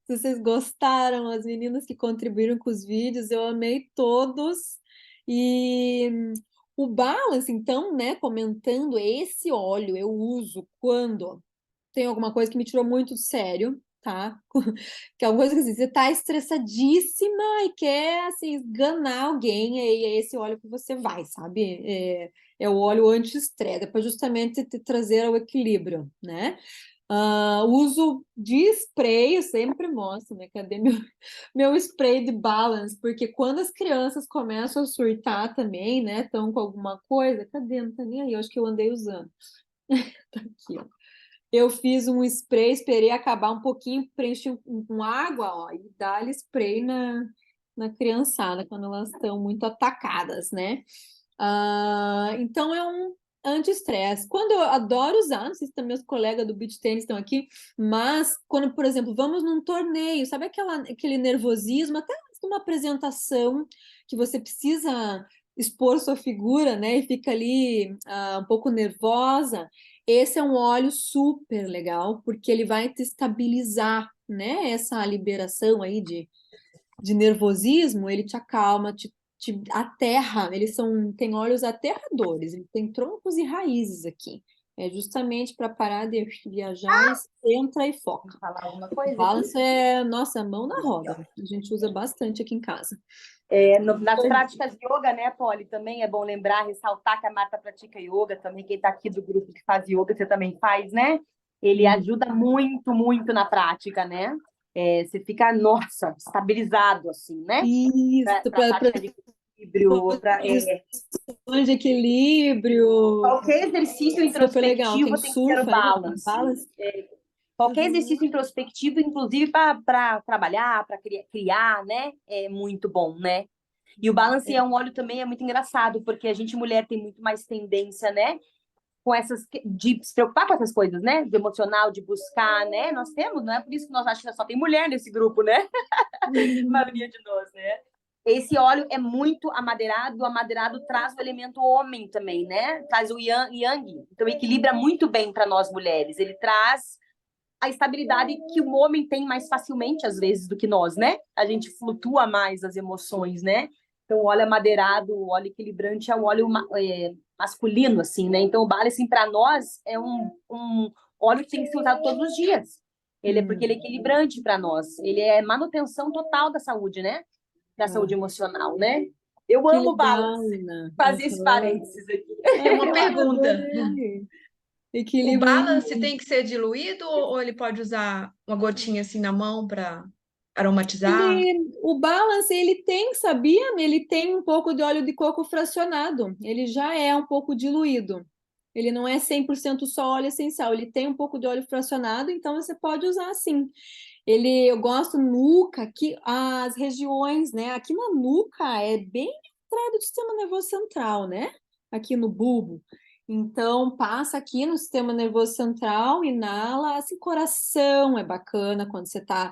Se vocês gostaram, as meninas que contribuíram com os vídeos, eu amei todos. E o Balance, então, né, comentando, esse óleo eu uso quando tem alguma coisa que me tirou muito do sério, tá? Que é alguma coisa que assim, você tá estressadíssima e quer, assim, esganar alguém, e é esse óleo que você vai, sabe? É o óleo anti-estresse, para justamente te trazer ao equilíbrio, né? Uso de spray, eu sempre mostro, né? Cadê meu spray de Balance? Porque quando as crianças começam a surtar também, né? Estão com alguma coisa, cadê? Não tá nem aí, eu acho que eu andei usando. Tá aqui, ó. Eu fiz um spray, esperei acabar um pouquinho, preenchi com água, ó, e dá-lhe spray na criançada, quando elas estão muito atacadas, né? Então, é um anti-estresse. Quando eu adoro usar, não sei se também os colegas do beach tennis estão aqui, mas quando, por exemplo, vamos num torneio, sabe aquele nervosismo, até antes de uma apresentação, que você precisa expor sua figura, né, e fica ali um pouco nervosa, esse é um óleo super legal, porque ele vai te estabilizar, né, essa liberação aí de nervosismo, ele te acalma, te aterra, tem óleos aterradores, ele tem troncos e raízes aqui. É justamente para parar de viajar, entra e foca. Falar alguma coisa O Balance nossa, mão na roda. A gente usa bastante aqui em casa. Nas práticas de yoga, né, Polly, também é bom lembrar, ressaltar que a Marta pratica yoga também, quem está aqui do grupo que faz yoga, você também faz, né? Ele ajuda muito, muito na prática, né? Você fica, nossa, estabilizado, assim, né? Isso, para prática de equilíbrio, de equilíbrio. Qualquer exercício introspectivo tem que ser no Balance. Qualquer exercício introspectivo, inclusive para trabalhar, para criar, né? É muito bom, né? E o Balance é um óleo também, é muito engraçado, porque a gente, mulher, tem muito mais tendência, né? Com essas, de se preocupar com essas coisas, né? Do emocional, de buscar, né? Nós temos, não é por isso que nós achamos que só tem mulher nesse grupo, né? A maioria de nós, né? Esse óleo é muito amadeirado, o amadeirado traz o elemento homem também, né? Traz o yang, então equilibra muito bem para nós mulheres. Ele traz a estabilidade que o homem tem mais facilmente, às vezes, do que nós, né? A gente flutua mais as emoções, né? Então, o óleo amadeirado, o óleo equilibrante é um óleo masculino, assim, né? Então, o Balsam, para nós, é um óleo que tem que ser usado todos os dias. Ele é porque ele é equilibrante para nós. Ele é manutenção total da saúde, né? Da saúde emocional, né? Eu Que amo o legal, Balsam. Ana. Fazer esse parênteses aqui. Uma pergunta. Adorei. O Equilíbrio. balance tem que ser diluído ou ele pode usar uma gotinha assim na mão para aromatizar? O Balance, ele tem, sabia? Ele tem um pouco de óleo de coco fracionado. Ele já é um pouco diluído. Ele não é 100% só óleo essencial. Ele tem um pouco de óleo fracionado, então você pode usar assim. Eu gosto nuca, aqui, as regiões, né? Aqui na nuca é bem entrada do sistema nervoso central, né? Aqui no bulbo. Então, passa aqui no sistema nervoso central, inala, assim, coração é bacana quando você está,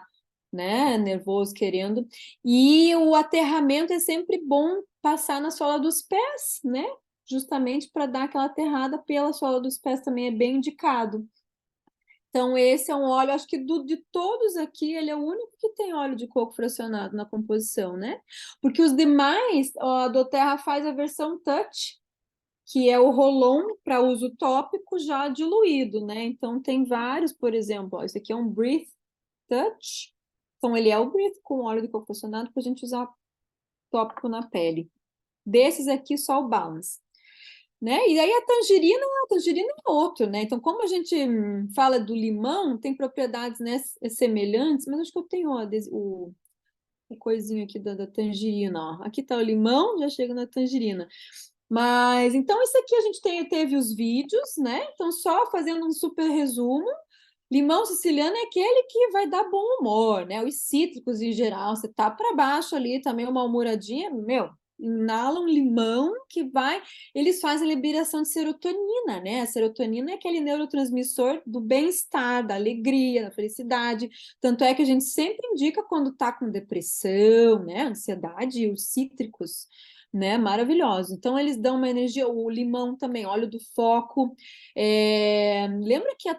né, nervoso, querendo. E o aterramento é sempre bom passar na sola dos pés, né? Justamente para dar aquela aterrada pela sola dos pés também é bem indicado. Então, esse é um óleo, acho que de todos aqui, ele é o único que tem óleo de coco fracionado na composição, né? Porque os demais, a doTERRA faz a versão touch, que é o Rolon para uso tópico já diluído, né? Então, tem vários, por exemplo, ó, esse aqui é um Breathe Touch. Então, ele é o Breathe com óleo de coco fracionado para a gente usar tópico na pele. Desses aqui, só o Balance. Né? E aí a tangerina é outro, né? Então, como a gente fala do limão, tem propriedades, né, semelhantes, mas acho que eu tenho o coisinho aqui da tangerina, ó. Aqui tá o limão, já chega na tangerina. Mas, então, isso aqui a gente teve os vídeos, né? Então, só fazendo um super resumo, limão siciliano é aquele que vai dar bom humor, né? Os cítricos em geral, você tá para baixo ali, também uma humoradinha, meu, inala um limão que vai. Eles fazem liberação de serotonina, né? A serotonina é aquele neurotransmissor do bem-estar, da alegria, da felicidade. Tanto é que a gente sempre indica quando tá com depressão, né? Ansiedade, os cítricos. Né, maravilhoso. Então, eles dão uma energia, o limão também, óleo do foco. Lembra que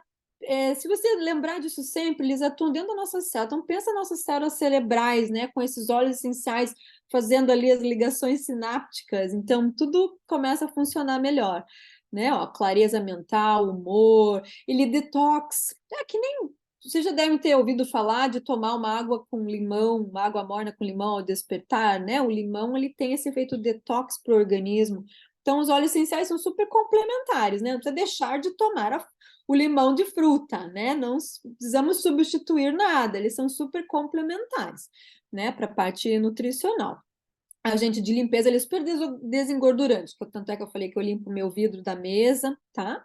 se você lembrar disso sempre, eles atuam dentro da nossa célula. Então, pensa nas nossas células cerebrais, né? Com esses óleos essenciais, fazendo ali as ligações sinápticas. Então, tudo começa a funcionar melhor. Né? Ó, clareza mental, humor, ele detox. É que nem... Vocês já devem ter ouvido falar de tomar uma água com limão, uma água morna com limão ao despertar, né? O limão, ele tem esse efeito detox para o organismo. Então, os óleos essenciais são super complementares, né? Não precisa deixar de tomar o limão de fruta, né? Não precisamos substituir nada, eles são super complementares, né? Para a parte nutricional. Agente de limpeza, ele é super desengordurante, tanto é que eu falei que eu limpo o meu vidro da mesa, tá?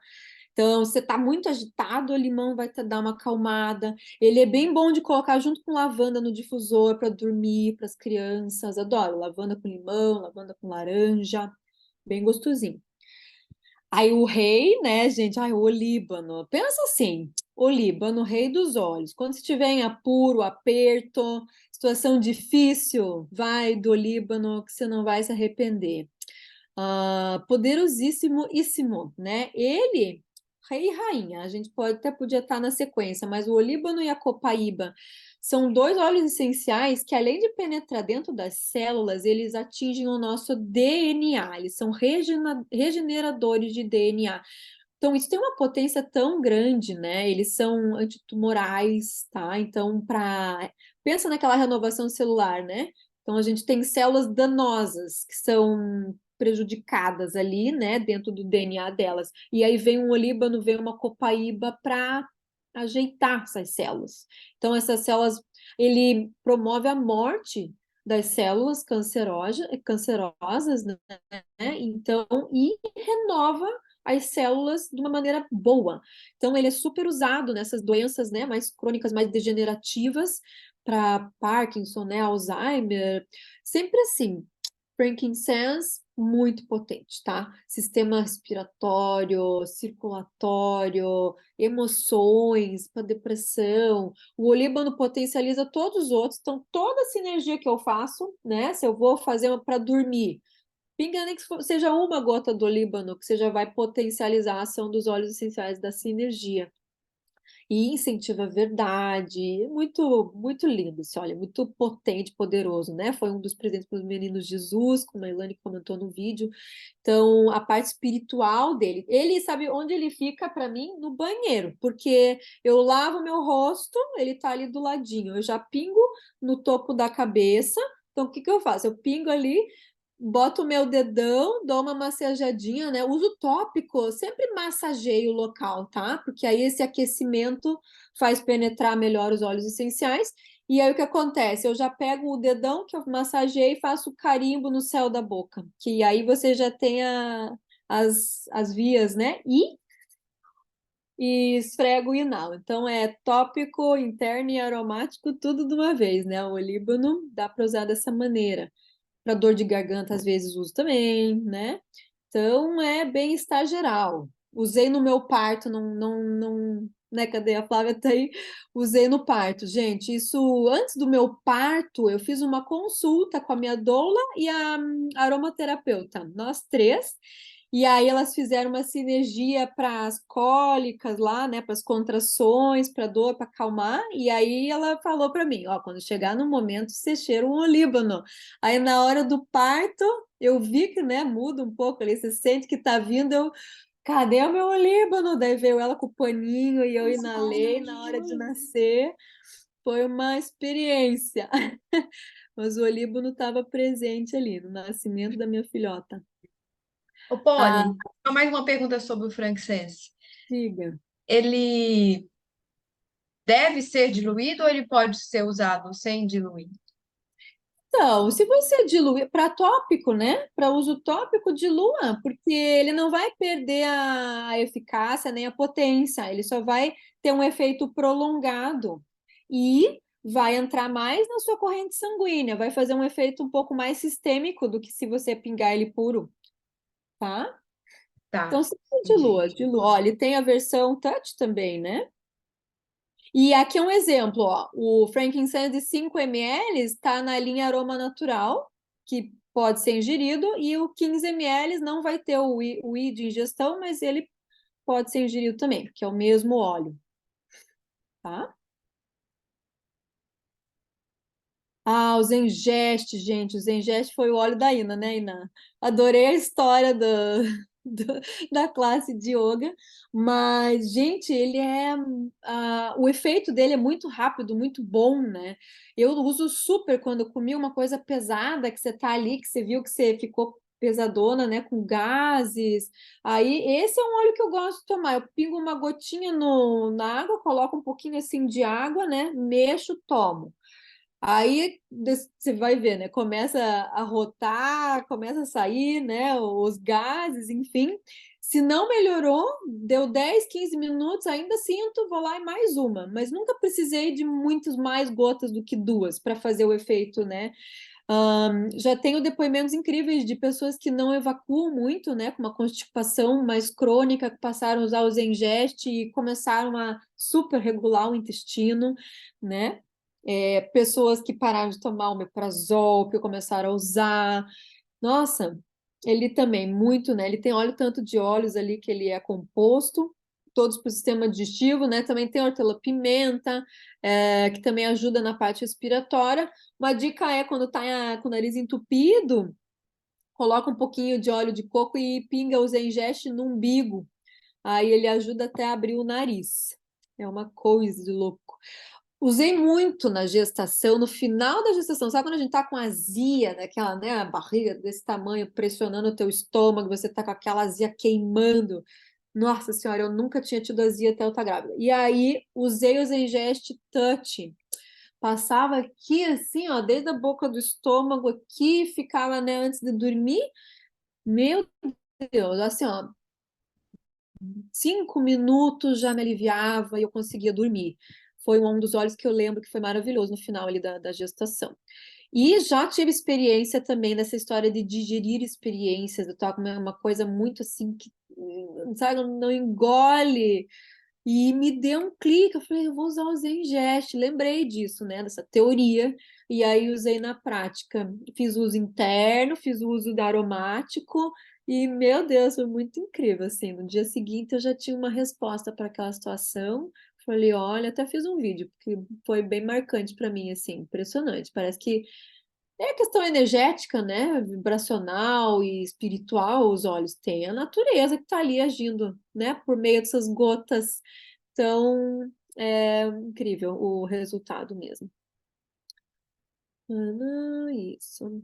Então, você está muito agitado, o limão vai te dar uma acalmada. Ele é bem bom de colocar junto com lavanda no difusor para dormir, para as crianças. Adoro lavanda com limão, lavanda com laranja, bem gostosinho. Aí o rei, né, gente? Ai, o olíbano. Pensa assim, olíbano, rei dos olhos. Quando você estiver em apuro, aperto, situação difícil, vai do olíbano que você não vai se arrepender. Poderosíssimo, né? Ele, rei e rainha, a gente podia estar na sequência, mas o olíbano e a copaíba são dois óleos essenciais que, além de penetrar dentro das células, eles atingem o nosso DNA, eles são regeneradores de DNA. Então, isso tem uma potência tão grande, né? Eles são antitumorais, tá? Então, pensa naquela renovação celular, né? Então, a gente tem células danosas, que são prejudicadas ali, né, dentro do DNA delas. E aí vem um olíbano, vem uma copaíba para ajeitar essas células. Então, essas células, ele promove a morte das células cancerosas, né? Então, e renova as células de uma maneira boa. Então, ele é super usado nessas doenças, né, mais crônicas, mais degenerativas, para Parkinson, né, Alzheimer, sempre assim. Frankincense, muito potente, tá? Sistema respiratório, circulatório, emoções, para depressão. O olíbano potencializa todos os outros, então toda a sinergia que eu faço, né? Se eu vou fazer uma para dormir, pinga nem que seja uma gota do olíbano, que você já vai potencializar a ação dos óleos essenciais da sinergia. E incentiva a verdade. Muito, muito lindo esse óleo, muito potente, poderoso, né? Foi um dos presentes para os meninos Jesus, como a Ilane comentou no vídeo. Então, a parte espiritual dele. Ele sabe onde ele fica para mim? No banheiro, porque eu lavo meu rosto, ele tá ali do ladinho. Eu já pingo no topo da cabeça. Então, o que que eu faço? Eu pingo ali, boto o meu dedão, dou uma massageadinha, né? Uso tópico, sempre massageio o local, tá? Porque aí esse aquecimento faz penetrar melhor os óleos essenciais. E aí o que acontece? Eu já pego o dedão que eu massageei e faço carimbo no céu da boca, que aí você já tem as vias, né? E esfrego e inalo. Então é tópico, interno e aromático, tudo de uma vez, né? O olíbano dá para usar dessa maneira. Para dor de garganta, às vezes uso também, né? Então é bem-estar geral. Usei no meu parto, não, né? Cadê a Flávia? Tá aí. Usei no parto, gente. Isso antes do meu parto, eu fiz uma consulta com a minha doula e a aromaterapeuta, nós três. E aí elas fizeram uma sinergia para as cólicas lá, né, para as contrações, para dor, para acalmar. E aí ela falou para mim, ó, quando chegar no momento, você cheira um olíbano. Aí na hora do parto, eu vi que, né, muda um pouco ali, você sente que tá vindo, eu, cadê o meu olíbano? Daí veio ela com o paninho e eu inalei na hora de nascer. Foi uma experiência. Mas o olíbano estava presente ali no nascimento da minha filhota. Ô, Ah, Polly, só mais uma pergunta sobre o frankincense. diga. Ele deve ser diluído ou ele pode ser usado sem diluir? Então, se você diluir para tópico, né? Para uso tópico, dilua, porque ele não vai perder a eficácia nem a potência, ele só vai ter um efeito prolongado e vai entrar mais na sua corrente sanguínea, vai fazer um efeito um pouco mais sistêmico do que se você pingar ele puro, tá? Tá, Então, se você entendi. dilua. Ó, ele tem a versão touch também, né? E aqui é um exemplo, ó, o frankincense de 5 ml está na linha aroma natural, que pode ser ingerido, e o 15 ml não vai ter o I de ingestão, mas ele pode ser ingerido também, porque é o mesmo óleo, tá? Ah, o Zengest, gente, o Zengest foi o óleo da Ina, né, Ina? Adorei a história do- da classe de yoga, mas, gente, ele é. O efeito dele é muito rápido, muito bom, né? Eu uso super quando eu comi uma coisa pesada, que você tá ali, que você viu que você ficou pesadona, né, com gases. Aí, esse é um óleo que eu gosto de tomar. Eu pingo uma gotinha na água, coloco um pouquinho assim de água, né, mexo, tomo. Aí você vai ver, né? Começa a rotar, começa a sair, né? Os gases, enfim. Se não melhorou, deu 10, 15 minutos, ainda sinto, vou lá e mais uma. Mas nunca precisei de muitas mais gotas do que duas para fazer o efeito, né? Já tenho depoimentos incríveis de pessoas que não evacuam muito, né? Com uma constipação mais crônica, que passaram a usar o Zengest e começaram a super regular o intestino, né? Pessoas que pararam de tomar o omeprazol, que começaram a usar. Nossa, ele também, muito, né? Ele tem óleo, tanto de óleos ali que ele é composto, todos para o sistema digestivo, né? Também tem hortelã-pimenta, que também ajuda na parte respiratória. Uma dica é, quando tá com o nariz entupido, coloca um pouquinho de óleo de coco e pinga o Zengest no umbigo. Aí ele ajuda até a abrir o nariz. É uma coisa de louco. Usei muito na gestação, no final da gestação, sabe quando a gente tá com azia, daquela, né, a barriga desse tamanho pressionando o teu estômago, você tá com aquela azia queimando. Nossa senhora, eu nunca tinha tido azia até eu estar grávida. E aí usei o Zengest Touch. Passava aqui assim, ó, desde a boca do estômago aqui, ficava, né, antes de dormir. Meu Deus, assim, ó, 5 minutos já me aliviava e eu conseguia dormir. Foi um dos olhos que eu lembro que foi maravilhoso no final ali da gestação. E já tive experiência também dessa história de digerir experiências. Eu tava com uma coisa muito assim que, sabe, não engole. E me deu um clique. Eu falei, eu vou usar o Zengest. Lembrei disso, né? Dessa teoria. E aí usei na prática. Fiz uso interno, fiz o uso da aromático. E, meu Deus, foi muito incrível, assim. No dia seguinte eu já tinha uma resposta para aquela situação. Falei, olha, até fiz um vídeo, porque foi bem marcante para mim, assim, impressionante. Parece que é questão energética, né? Vibracional e espiritual, os olhos têm a natureza que está ali agindo, né? Por meio dessas gotas. Então, é incrível o resultado mesmo. Isso.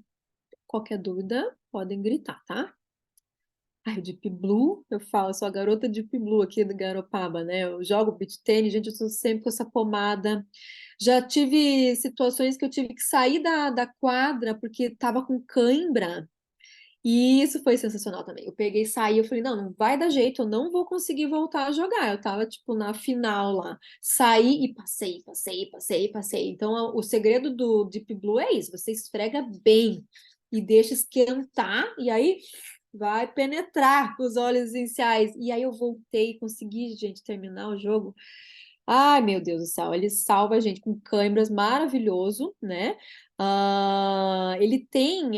Qualquer dúvida, podem gritar, tá? Ai, Deep Blue, eu falo, sou a garota Deep Blue aqui do Garopaba, né? Eu jogo beach tênis, gente, eu estou sempre com essa pomada. Já tive situações que eu tive que sair da quadra porque estava com cãibra. E isso foi sensacional também. Eu peguei e saí, eu falei, não, não vai dar jeito, eu não vou conseguir voltar a jogar. Eu tava, tipo, na final lá. Saí e passei, passei, passei, passei. Então, o segredo do Deep Blue é isso, você esfrega bem e deixa esquentar, e aí vai penetrar os óleos essenciais. E aí eu voltei e consegui, gente, terminar o jogo. Ai, meu Deus do céu, ele salva a gente com câimbras, maravilhoso, né? Ele tem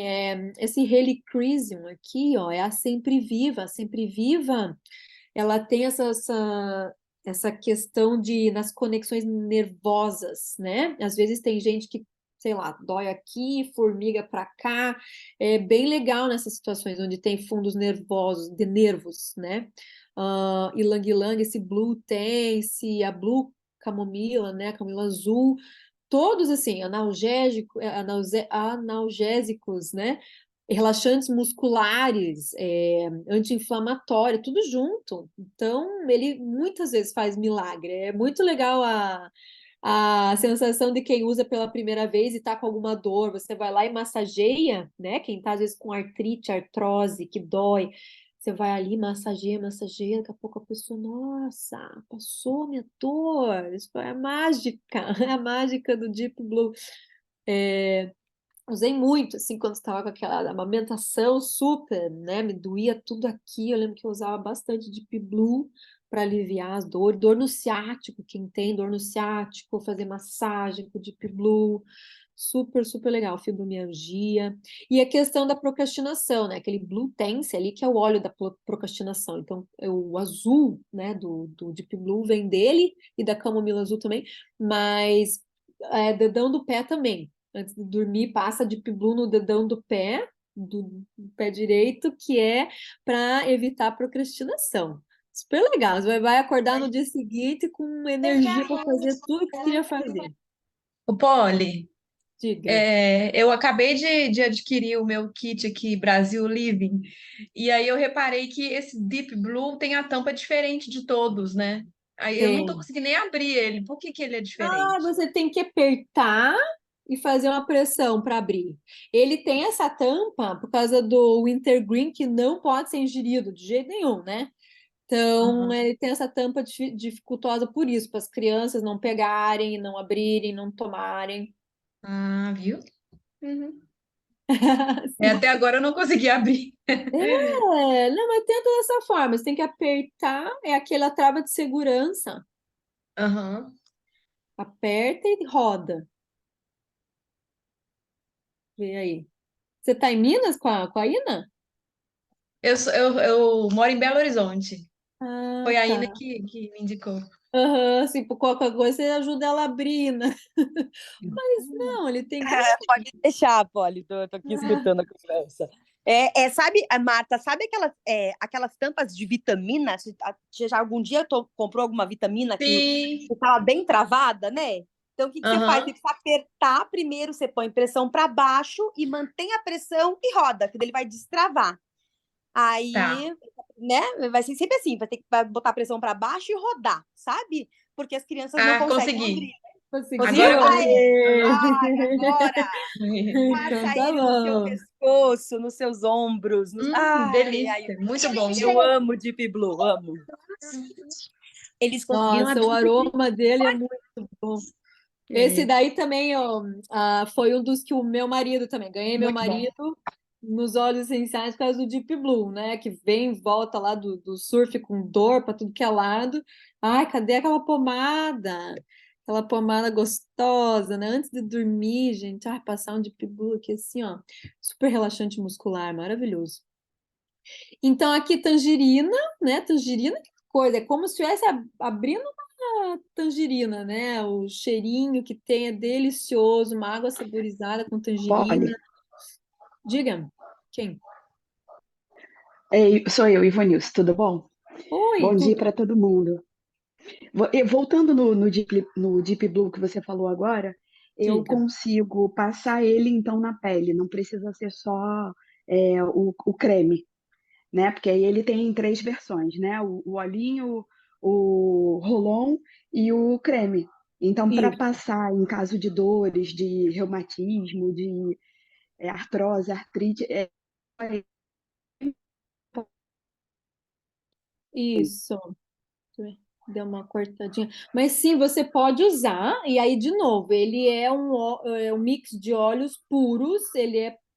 esse Helichrysum aqui, ó, é a Sempre Viva. A Sempre Viva, ela tem essa questão de nas conexões nervosas, né? Às vezes tem gente que, sei lá, dói aqui, formiga para cá. É bem legal nessas situações onde tem fundos nervosos, de nervos, né? Ylang Ylang, esse Blue Tense, a Blue Camomila, né? Camomila azul, todos assim, analgésicos, né? Relaxantes musculares, anti-inflamatório, tudo junto. Então, ele muitas vezes faz milagre. É muito legal a sensação de quem usa pela primeira vez e tá com alguma dor. Você vai lá e massageia, né? Quem tá às vezes com artrite, artrose, que dói. Você vai ali, massageia, massageia, daqui a pouco a pessoa, nossa, passou a minha dor. Isso é a mágica, é a mágica do Deep Blue. Usei muito, assim, quando estava com aquela amamentação super, né? Me doía tudo aqui. Eu lembro que eu usava bastante Deep Blue para aliviar as dores. Dor no ciático, quem tem dor no ciático, fazer massagem com Deep Blue. Super, super legal. Fibromialgia. E a questão da procrastinação, né? Aquele Blue Tense ali, que é o óleo da procrastinação. Então, o azul, né, do Deep Blue vem dele e da camomila azul também, mas dedão do pé também. Antes de dormir, passa Deep Blue no dedão do pé direito, que é para evitar a procrastinação. Super legal. Você vai acordar no dia seguinte com energia para fazer tudo que queria fazer. O Polly, Diga. eu acabei de adquirir o meu kit aqui, Brasil Living, e aí eu reparei que esse Deep Blue tem a tampa diferente de todos, né? Aí eu não tô Tem. conseguindo nem abrir ele. Por que que ele é Ah, diferente? você tem que apertar e fazer uma pressão para abrir. Ele tem essa tampa por causa do wintergreen que não pode ser ingerido de jeito nenhum, né? Então, Aham. ele tem essa tampa dificultosa por isso, para as crianças não pegarem, não abrirem, não tomarem. Ah, viu? Uhum. Sim. Até agora eu não consegui abrir. Não, mas tenta dessa forma. Você tem que apertar, é aquela trava de segurança. Aham. Aperta e roda. Vê aí. Você tá em Minas com a Ina? Eu moro em Belo Horizonte. Ah, Foi a Ina tá. que me indicou. Aham, assim, por qualquer coisa, você ajuda ela a abrir, né? Mas não, ele tem muito. Pode deixar, Polly, tô aqui escutando a conversa. Sabe, Marta, sabe aquelas tampas de vitamina? Você já algum dia comprou alguma vitamina que Sim. estava bem travada, né? Então, o que você faz? Você Aham. precisa apertar primeiro, você põe pressão para baixo e mantém a pressão e roda, que daí ele vai destravar. Tá. Aí, né, vai ser sempre assim, vai ter que botar a pressão para baixo e rodar, sabe? Porque as crianças não Ah, conseguem consegui. abrir. Agora Conseguiu? eu Conseguiu? consegui. Aê! Aham. Agora Então passa tá ele no seu bom. pescoço, nos seus ombros. Ai, Delícia. Muito bom. eu amo Deep Blue, amo. Eles conseguiram Nossa, o abrir. aroma dele é muito bom. Esse daí também ó, foi um dos que o meu marido também. Ganhei meu Muito bom. marido nos óleos essenciais por causa do Deep Blue, né? Que vem e volta lá do surf com dor para tudo que é lado. Ai, cadê aquela pomada? Aquela pomada gostosa, né? Antes de dormir, gente. Ai, passar um Deep Blue aqui assim, ó. Super relaxante muscular, maravilhoso. Então, aqui tangerina, né? Tangerina, que coisa, é como se estivesse abrindo uma tangerina, né? O cheirinho que tem é delicioso, uma água saborizada com Polly, tangerina. Diga, quem? sou eu, Ivanilson, tudo bom? Oi, Bom dia tudo. para todo mundo. Voltando no Deep Blue que você falou agora, eu Diga. consigo passar ele então na pele, não precisa ser só o creme, né? Porque aí ele tem três versões, né? O olhinho, o rolon e o creme. Então, para Isso, passar em caso de dores, de reumatismo, de artrose, artrite, isso. Deu uma cortadinha. Mas sim, você pode usar, e aí, de novo, ele é um mix de óleos puros,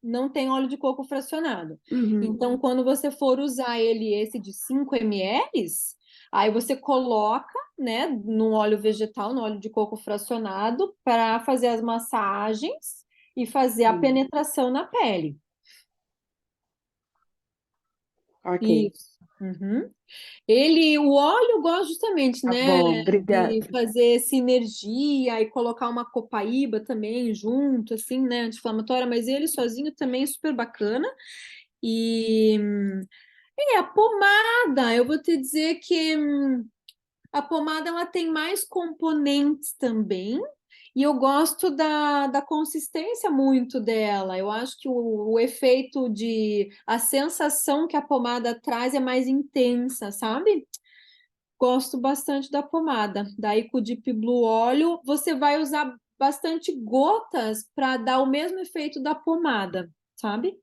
não tem óleo de coco fracionado. uhum, Então, quando você for usar ele, esse de 5 ml, aí você coloca, né, no óleo vegetal, no óleo de coco fracionado, para fazer as massagens e fazer a sim, penetração na pele. ok. Isso. Uhum. O óleo eu gosto justamente, Tá né, bom, de obrigada. fazer sinergia e colocar uma copaíba também junto, assim, né, anti-inflamatória, mas ele sozinho também é super bacana. E a pomada, eu vou te dizer que a pomada ela tem mais componentes também, e eu gosto da consistência muito dela. Eu acho que o efeito a sensação que a pomada traz é mais intensa, sabe? Gosto bastante da pomada. Daí com o Deep Blue óleo, você vai usar bastante gotas para dar o mesmo efeito da pomada, sabe?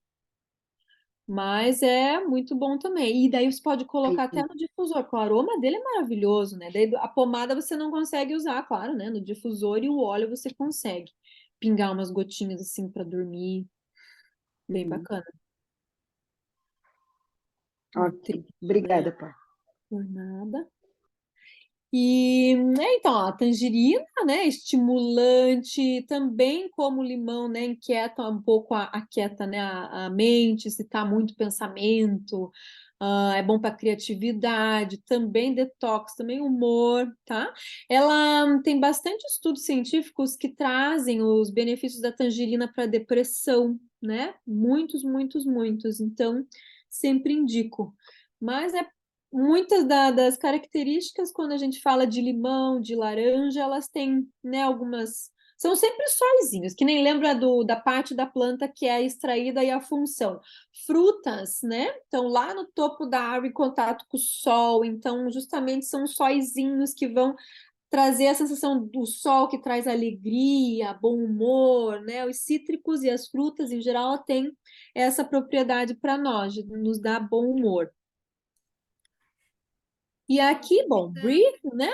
Mas é muito bom também. E daí você pode colocar até no difusor, porque o aroma dele é maravilhoso, né? Daí a pomada você não consegue usar, claro, né? No difusor e o óleo você consegue pingar umas gotinhas assim para dormir. Bem Uhum, bacana. ok, Nutrindo, né? obrigada, Paulo. Por nada. E então, a tangerina, né, estimulante, também como o limão, né, inquieta um pouco, aquieta, né, a mente, se tá muito pensamento, é bom para criatividade, também detox, também humor, tá? Ela tem bastante estudos científicos que trazem os benefícios da tangerina para depressão, né? Muitos, muitos, muitos. Então, sempre indico. Mas muitas das características, quando a gente fala de limão, de laranja, elas têm, né, algumas. São sempre sóizinhos, que nem lembra da parte da planta que é extraída e a função. Frutas, né? Então, lá no topo da árvore, em contato com o sol. Então, justamente são sóizinhos que vão trazer a sensação do sol, que traz alegria, bom humor, né? Os cítricos e as frutas, em geral, têm essa propriedade para nós, de nos dar bom humor. E aqui, bom, brief, né?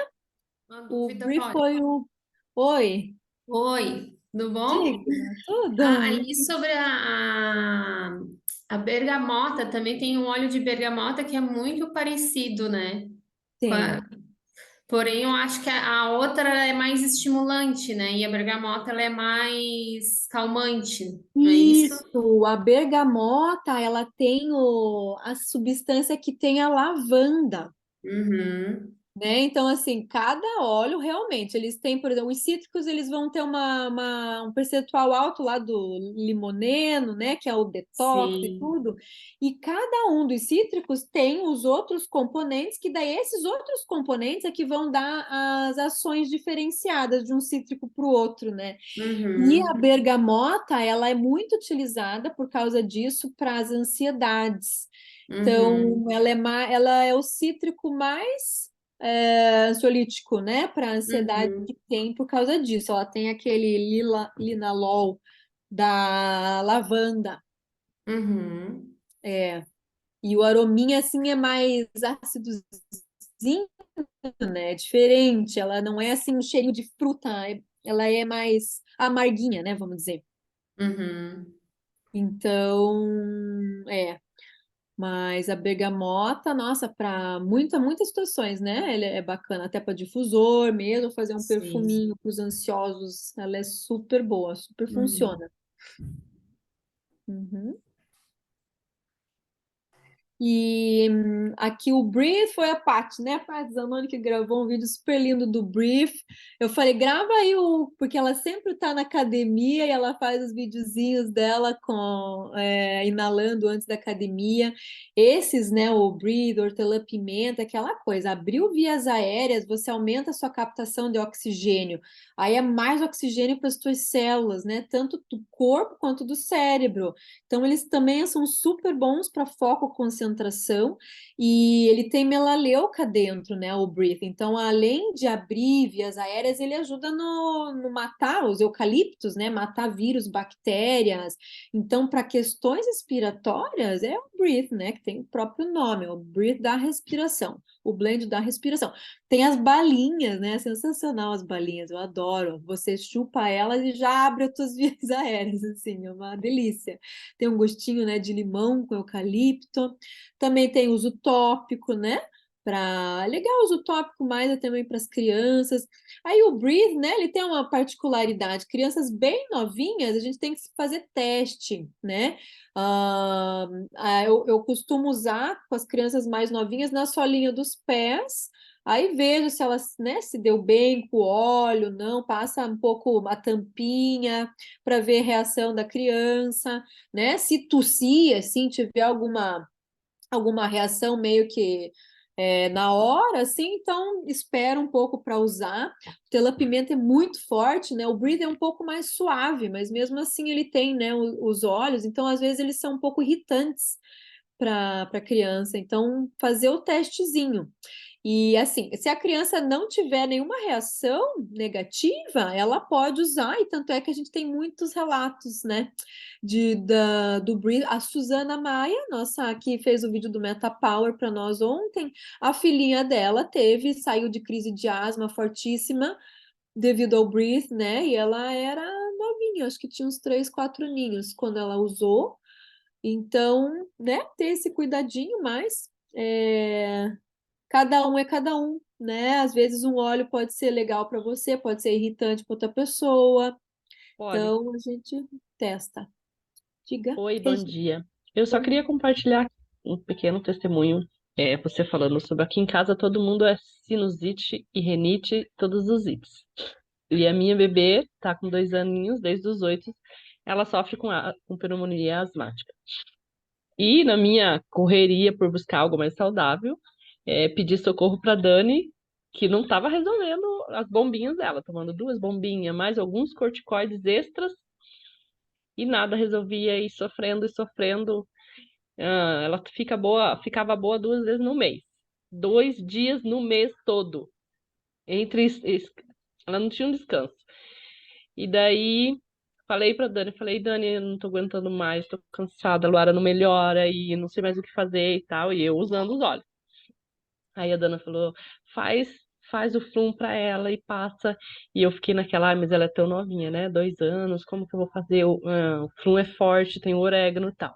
Uma O dúvida, brief Polly. foi o. Oi, Oi, tudo bom? diga, tudo. Ali sobre a bergamota, também tem um óleo de bergamota que é muito parecido, né? Com Tem. a- Porém, eu acho que a outra é mais estimulante, né? E a bergamota ela é mais calmante, não é isso? Isso, a bergamota, ela tem a substância que tem a lavanda. Uhum. Né? Então, assim, cada óleo realmente, eles têm, por exemplo, os cítricos, eles vão ter um percentual alto lá do limoneno, né? Que é o detox e Sim. tudo. E cada um dos cítricos tem os outros componentes, que daí esses outros componentes é que vão dar as ações diferenciadas de um cítrico para o outro, né? E a Uhum. bergamota, ela é muito utilizada por causa disso para as ansiedades. Então, Uhum. ela é o cítrico mais ansiolítico, né, para a ansiedade Uhum. que tem por causa disso. Ela tem aquele linalol da lavanda, Uhum. e o arominha, assim, é mais ácidozinho, né, é diferente. Ela não é, assim, um cheirinho de fruta, ela é mais amarguinha, né? Vamos dizer. Uhum. Então, é. Mas a bergamota, nossa, para muitas situações, né? Ele é bacana, até para difusor mesmo, fazer um Sim. perfuminho para os ansiosos. Ela é super boa, super Uhum. funciona. Uhum. E aqui o Brief foi a Paty, né? A Paty Zanoni que gravou um vídeo super lindo do Brief. Eu falei, grava aí porque ela sempre tá na academia e ela faz os videozinhos dela inalando antes da academia. Esses, né? O Breathe, hortelã-pimenta, aquela coisa. Abriu vias aéreas, você aumenta a sua captação de oxigênio. Aí é mais oxigênio para as tuas células, né? Tanto do corpo quanto do cérebro. Então, eles também são super bons para foco, concentração, e ele tem melaleuca dentro, né, o Breathe. Então, além de abrir vias aéreas, ele ajuda no matar os eucaliptos, né, matar vírus, bactérias. Então, para questões respiratórias, é o Breathe, né, que tem o próprio nome, é o Breathe da respiração, o blend da respiração. Tem as balinhas, né, sensacional as balinhas, eu adoro. Você chupa elas e já abre as tuas vias aéreas, assim, é uma delícia. Tem um gostinho, né, de limão com eucalipto. Também tem uso tópico, né? Legal, uso tópico mais também para as crianças. Aí o Breathe, né? Ele tem uma particularidade. Crianças bem novinhas, a gente tem que fazer teste, né? Eu costumo usar com as crianças mais novinhas na solinha dos pés. Aí vejo se elas, né, se deu bem com o óleo, não, passa um pouco a tampinha para ver a reação da criança, né? Se tossir, assim, tiver alguma reação meio que na hora, assim, então espera um pouco para usar. O Tela-pimenta é muito forte, né? O Breathe é um pouco mais suave, mas mesmo assim ele tem, né, os óleos, então às vezes eles são um pouco irritantes para a criança. Então, fazer o testezinho. E assim, se a criança não tiver nenhuma reação negativa, ela pode usar, e tanto é que a gente tem muitos relatos, né, do Breathe. A Suzana Maia, nossa, que fez o vídeo do Meta Power para nós ontem, a filhinha dela saiu de crise de asma fortíssima devido ao Breathe, né, e ela era novinha, acho que tinha uns 3, 4 aninhos quando ela usou. Então, né, ter esse cuidadinho, mas cada um é cada um, né? Às vezes um óleo pode ser legal para você, pode ser irritante para outra pessoa. Olha, Então a gente testa. Diga, oi, bom Regina. dia. Eu só Bom queria compartilhar um pequeno testemunho, você falando sobre aqui em casa todo mundo é sinusite e renite, todos os ites. E a minha bebê tá com 2 aninhos, desde os 8, ela sofre com pneumonia asmática. E na minha correria por buscar algo mais saudável, pedi socorro para Dani, que não estava resolvendo as bombinhas dela, tomando 2 bombinhas, mais alguns corticoides extras, e nada resolvia, e sofrendo e sofrendo. Ela ficava boa 2 vezes no mês. 2 dias no mês todo. Ela não tinha um descanso. E daí falei pra Dani, Dani, eu não tô aguentando mais, tô cansada, a Luara não melhora e não sei mais o que fazer e tal, e eu usando os óleos. Aí a Dana falou, faz, faz o Flum pra ela e passa. E eu fiquei naquela, mas ela é tão novinha, né? 2 anos, como que eu vou fazer? O Flum é forte, tem o orégano e tal.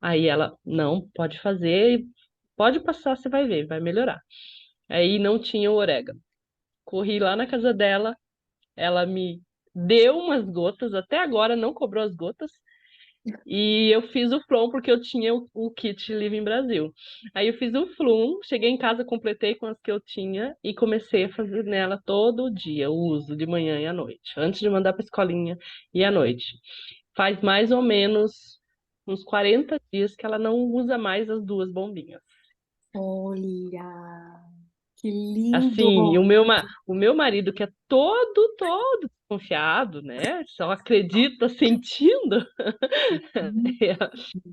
Aí ela, não, pode fazer, pode passar, você vai ver, vai melhorar. Aí não tinha o orégano. Corri lá na casa dela, ela me deu umas gotas, até agora não cobrou as gotas, e eu fiz o Flum porque eu tinha o kit Living Brasil. Aí eu fiz o Flum, cheguei em casa, completei com as que eu tinha e comecei a fazer nela todo dia, o uso de manhã e à noite, antes de mandar para escolinha e à noite. Faz mais ou menos uns 40 dias que ela não usa mais as 2 bombinhas. Olha, que lindo! Assim, e o meu marido, que é todo desconfiado, né? Só acredita sentindo.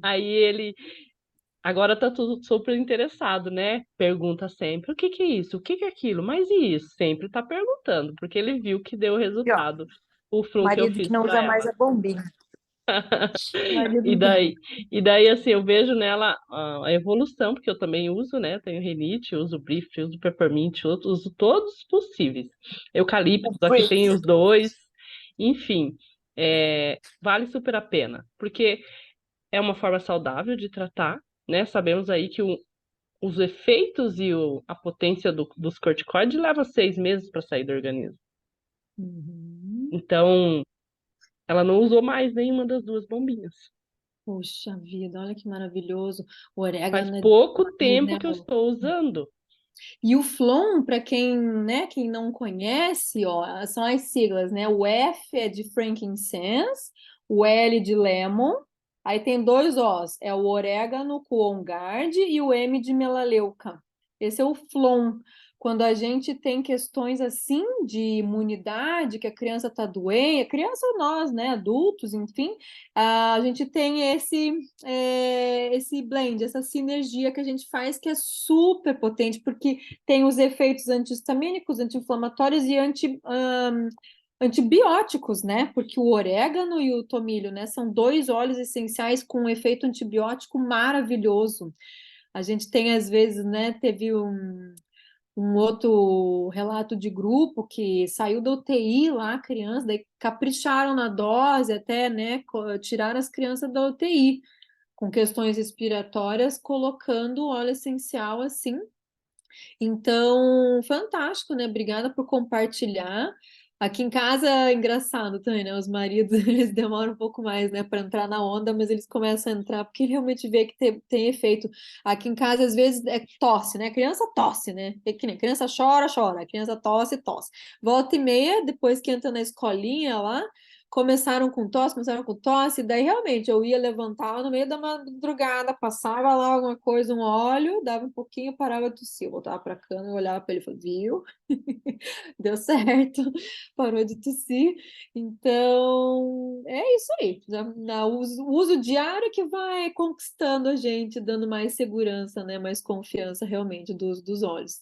Aí ele agora tá tudo super interessado, né? Pergunta sempre: o que que é isso? O que que é aquilo? Mas e isso? Sempre tá perguntando, porque ele viu que deu Aqui, ó. resultado o Flum que eu Marido que fiz não pra usa mais ela. a bombinha. Marido E dela. daí, e daí, assim, eu vejo nela a evolução, porque eu também uso, né? Tenho rinite, uso Brift, uso Peppermint, uso todos os possíveis. Eucaliptus, aqui tem os dois. Enfim, vale super a pena, porque é uma forma saudável de tratar, né? Sabemos aí que os efeitos e a potência dos corticoides leva 6 meses para sair do organismo. Uhum. Então, ela não usou mais nenhuma das duas bombinhas. Puxa vida, olha que maravilhoso. O Faz orégano é pouco demais, tempo né, que eu amor? estou usando. E o Flon, para quem, né, quem não conhece, ó, são as siglas, né? O F é de frankincense, o L de lemon, aí tem dois Os, é o orégano com on guard e o M de melaleuca. Esse é o Flon. Quando a gente tem questões assim de imunidade, que a criança está doente, a criança ou nós, né, adultos, enfim, a gente tem esse blend, essa sinergia que a gente faz que é super potente, porque tem os efeitos anti-histamínicos, anti-inflamatórios e antibióticos, né? Porque o orégano e o tomilho, né, são dois óleos essenciais com um efeito antibiótico maravilhoso. A gente tem, às vezes, né, teve um outro relato de grupo que saiu da UTI lá, criança, daí capricharam na dose até, né, tiraram as crianças da UTI com questões respiratórias, colocando óleo essencial assim. Então, fantástico, né? Obrigada por compartilhar. Aqui em casa é engraçado também, né? Os maridos, eles demoram um pouco mais, né, para entrar na onda, mas eles começam a entrar porque realmente vê que tem efeito. Aqui em casa, às vezes, é tosse, né? Criança tosse, né? É que nem criança chora, chora, criança tosse, tosse. Volta e meia, depois que entra na escolinha lá, começaram com tosse, daí realmente eu ia levantar no meio da madrugada, passava lá alguma coisa, um óleo, dava um pouquinho, parava de tossir, eu voltava para a cama, eu olhava para ele e falava, viu? Deu certo, parou de tossir. Então, é isso aí. O uso diário que vai conquistando a gente, dando mais segurança, né? Mais confiança realmente do uso dos olhos.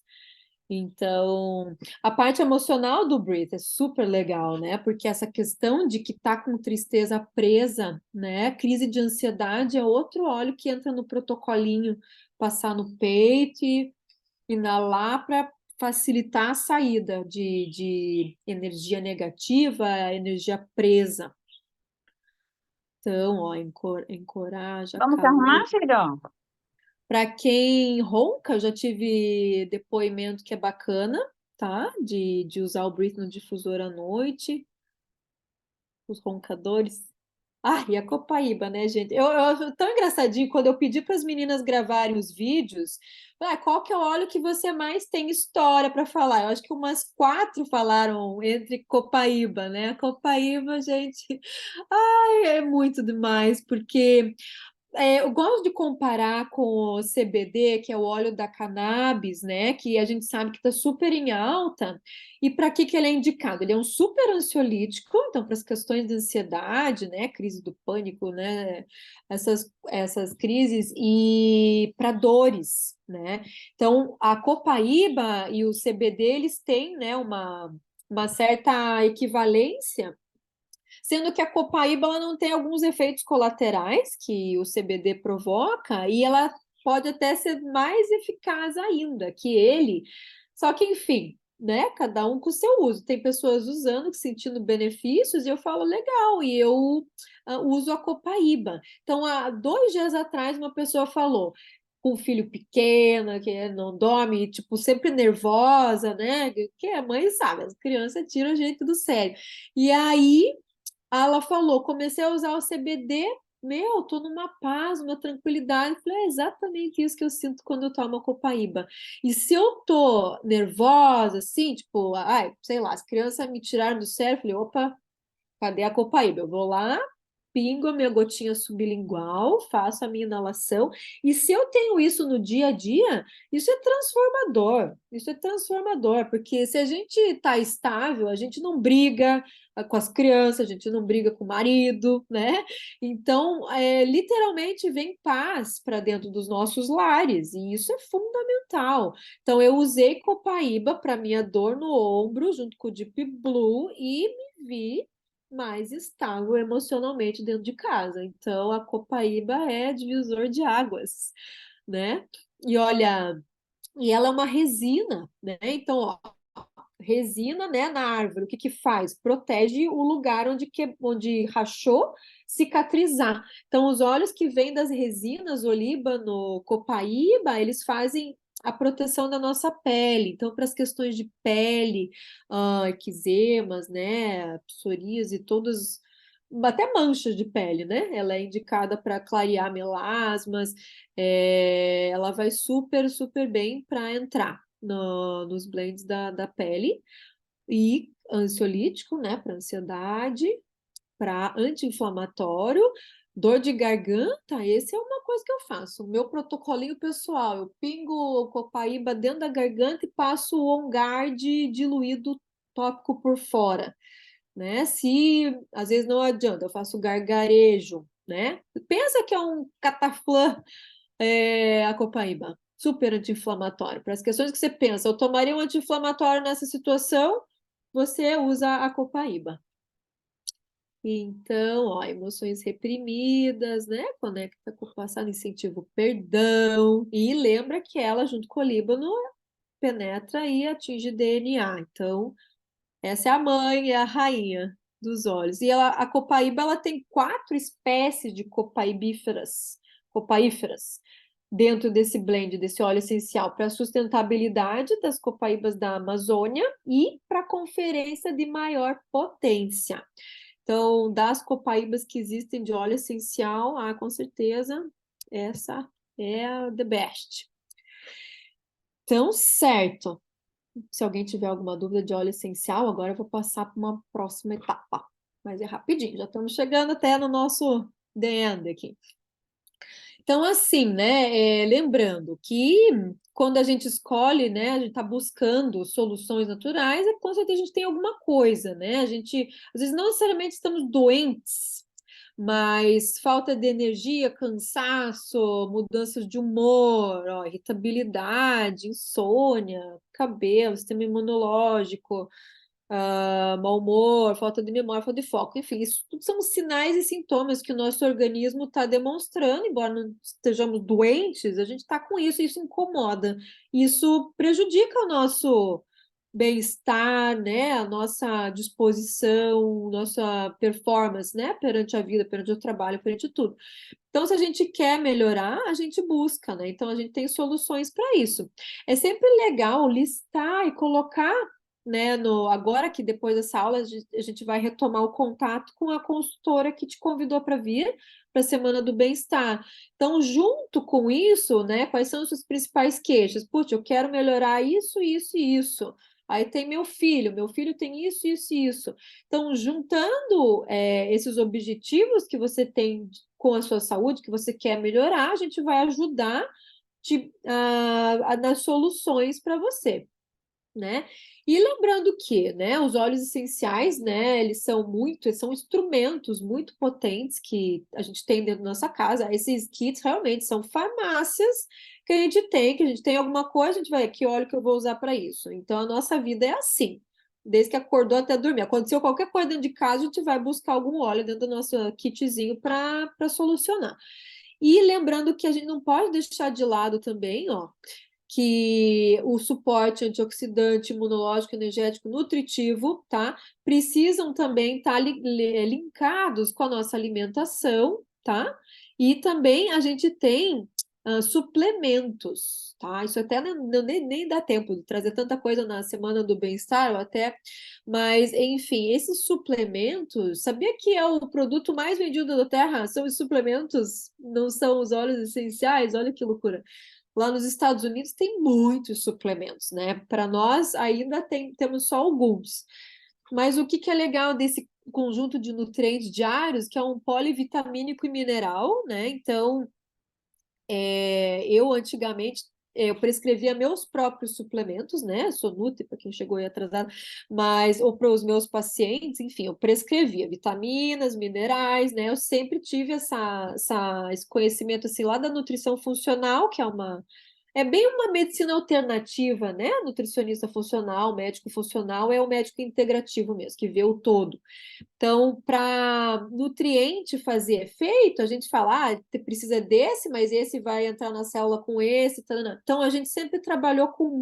Então, a parte emocional do Breathe é super legal, né? Porque essa questão de que tá com tristeza presa, né? Crise de ansiedade é outro óleo que entra no protocolinho, passar no peito e inalar para facilitar a saída de energia negativa, energia presa. Então, ó, encoraja, Vamos se acalma. arrumar, filhão? Para quem ronca, eu já tive depoimento que é bacana, tá? De usar o Breathe no difusor à noite, os roncadores. Ah, e a copaíba, né, gente? Tão engraçadinho, quando eu pedi para as meninas gravarem os vídeos, qual que é o óleo que você mais tem história para falar? Eu acho que umas 4 falaram entre copaíba, né? A copaíba, gente, ai, é muito demais, porque eu gosto de comparar com o CBD, que é o óleo da cannabis, né? Que a gente sabe que está super em alta. E para que ele é indicado? Ele é um super ansiolítico, então, para as questões de ansiedade, né? Crise do pânico, né? Essas crises, e para dores, né? Então, a copaíba e o CBD, eles têm, né, uma certa equivalência, sendo que a copaíba ela não tem alguns efeitos colaterais que o CBD provoca e ela pode até ser mais eficaz ainda que ele. Só que, enfim, né? Cada um com o seu uso. Tem pessoas usando, sentindo benefícios, e eu falo, legal, e eu uso a copaíba. Então, há 2 dias atrás, uma pessoa falou, com um filho pequeno, que não dorme, tipo, sempre nervosa, né? Que a mãe sabe, as crianças tiram a gente do sério. E aí ela falou, comecei a usar o CBD, meu, tô numa paz, uma tranquilidade. Falei, é exatamente isso que eu sinto quando eu tomo a copaíba. E se eu tô nervosa, assim, tipo, ai, sei lá, as crianças me tiraram do sério, falei, opa, cadê a copaíba? Eu vou lá, pingo a minha gotinha sublingual, faço a minha inalação, e se eu tenho isso no dia a dia, isso é transformador, porque se a gente está estável, a gente não briga com as crianças, a gente não briga com o marido, né? Então, literalmente vem paz para dentro dos nossos lares, e isso é fundamental. Então, eu usei copaíba para minha dor no ombro, junto com o Deep Blue, e me vi mais estável emocionalmente dentro de casa. Então, a copaíba é divisor de águas, né? E olha, e ela é uma resina, né? Então, ó, resina, né, na árvore, o que que faz? Protege o lugar onde rachou, cicatrizar. Então, os óleos que vêm das resinas, olíbano, copaíba, eles fazem a proteção da nossa pele. Então, para as questões de pele, eczemas, né, psoríase, todas, até manchas de pele, né? Ela é indicada para clarear melasmas, ela vai super, super bem para entrar nos blends da pele, e ansiolítico, né, para ansiedade, para anti-inflamatório, dor de garganta, esse é uma coisa que eu faço. O meu protocolinho pessoal, eu pingo o copaíba dentro da garganta e passo o On Guard diluído tópico por fora, né? Se às vezes não adianta, eu faço gargarejo, né? Pensa que é um cataflã, a copaíba, super anti-inflamatório. Para as questões que você pensa, eu tomaria um anti-inflamatório nessa situação, você usa a copaíba. Então, ó, emoções reprimidas, né? Conecta com o passado, incentiva o perdão. E lembra que ela, junto com o líbano, penetra e atinge DNA. Então, essa é a mãe, é a rainha dos óleos. E a copaíba, ela tem 4 espécies de copaíferas dentro desse blend, desse óleo essencial, para a sustentabilidade das copaíbas da Amazônia e para a conferência de maior potência. Então, das copaíbas que existem de óleo essencial, com certeza, essa é a the best. Então, certo. Se alguém tiver alguma dúvida de óleo essencial, agora eu vou passar para uma próxima etapa. Mas é rapidinho, já estamos chegando até no nosso the end aqui. Então, assim, né, lembrando que quando a gente escolhe, né, a gente está buscando soluções naturais, com certeza a gente tem alguma coisa, né? A gente, às vezes, não necessariamente estamos doentes, mas falta de energia, cansaço, mudanças de humor, ó, irritabilidade, insônia, cabelo, sistema imunológico, mau humor, falta de memória, falta de foco, enfim, isso tudo são sinais e sintomas que o nosso organismo está demonstrando, embora não estejamos doentes, a gente está com isso, e isso incomoda, isso prejudica o nosso bem-estar, né, a nossa disposição, nossa performance, né, perante a vida, perante o trabalho, perante tudo. Então, se a gente quer melhorar, a gente busca, né? Então, a gente tem soluções para isso. É sempre legal listar e colocar, né, agora que depois dessa aula a gente vai retomar o contato com a consultora que te convidou para vir para a Semana do Bem-Estar. Então, junto com isso, né, quais são as suas principais queixas? Putz, eu quero melhorar isso, isso e isso. Aí tem meu filho tem isso, isso e isso. Então, juntando esses objetivos que você tem com a sua saúde, que você quer melhorar, a gente vai ajudar nas soluções para você, né? E lembrando que, né, os óleos essenciais, né, eles são instrumentos muito potentes que a gente tem dentro da nossa casa. Esses kits realmente são farmácias que a gente tem, alguma coisa, a gente vai, que óleo que eu vou usar para isso? Então, a nossa vida é assim, desde que acordou até dormir. Aconteceu qualquer coisa dentro de casa, a gente vai buscar algum óleo dentro do nosso kitzinho para solucionar. E lembrando que a gente não pode deixar de lado também, ó, que o suporte antioxidante, imunológico, energético, nutritivo, tá? Precisam também estar linkados com a nossa alimentação, tá? E também a gente tem suplementos, tá? Isso até nem dá tempo de trazer tanta coisa na Semana do Bem-Estar, mas enfim, esses suplementos, sabia que é o produto mais vendido da Terra? São os suplementos, não são os óleos essenciais? Olha que loucura. Lá nos Estados Unidos tem muitos suplementos, né? Para nós ainda temos só alguns. Mas o que é legal desse conjunto de nutrientes diários, que é um polivitamínico e mineral, né? Então, eu antigamente eu prescrevia meus próprios suplementos, né? Sou nutri, para quem chegou aí atrasado, mas ou para os meus pacientes, enfim, eu prescrevia vitaminas, minerais, né? Eu sempre tive esse conhecimento assim lá da nutrição funcional, que é é bem uma medicina alternativa, né? Nutricionista funcional, médico funcional é o médico integrativo mesmo, que vê o todo. Então, para nutriente fazer efeito, a gente fala, precisa desse, mas esse vai entrar na célula com esse. Tarana. Então, a gente sempre trabalhou com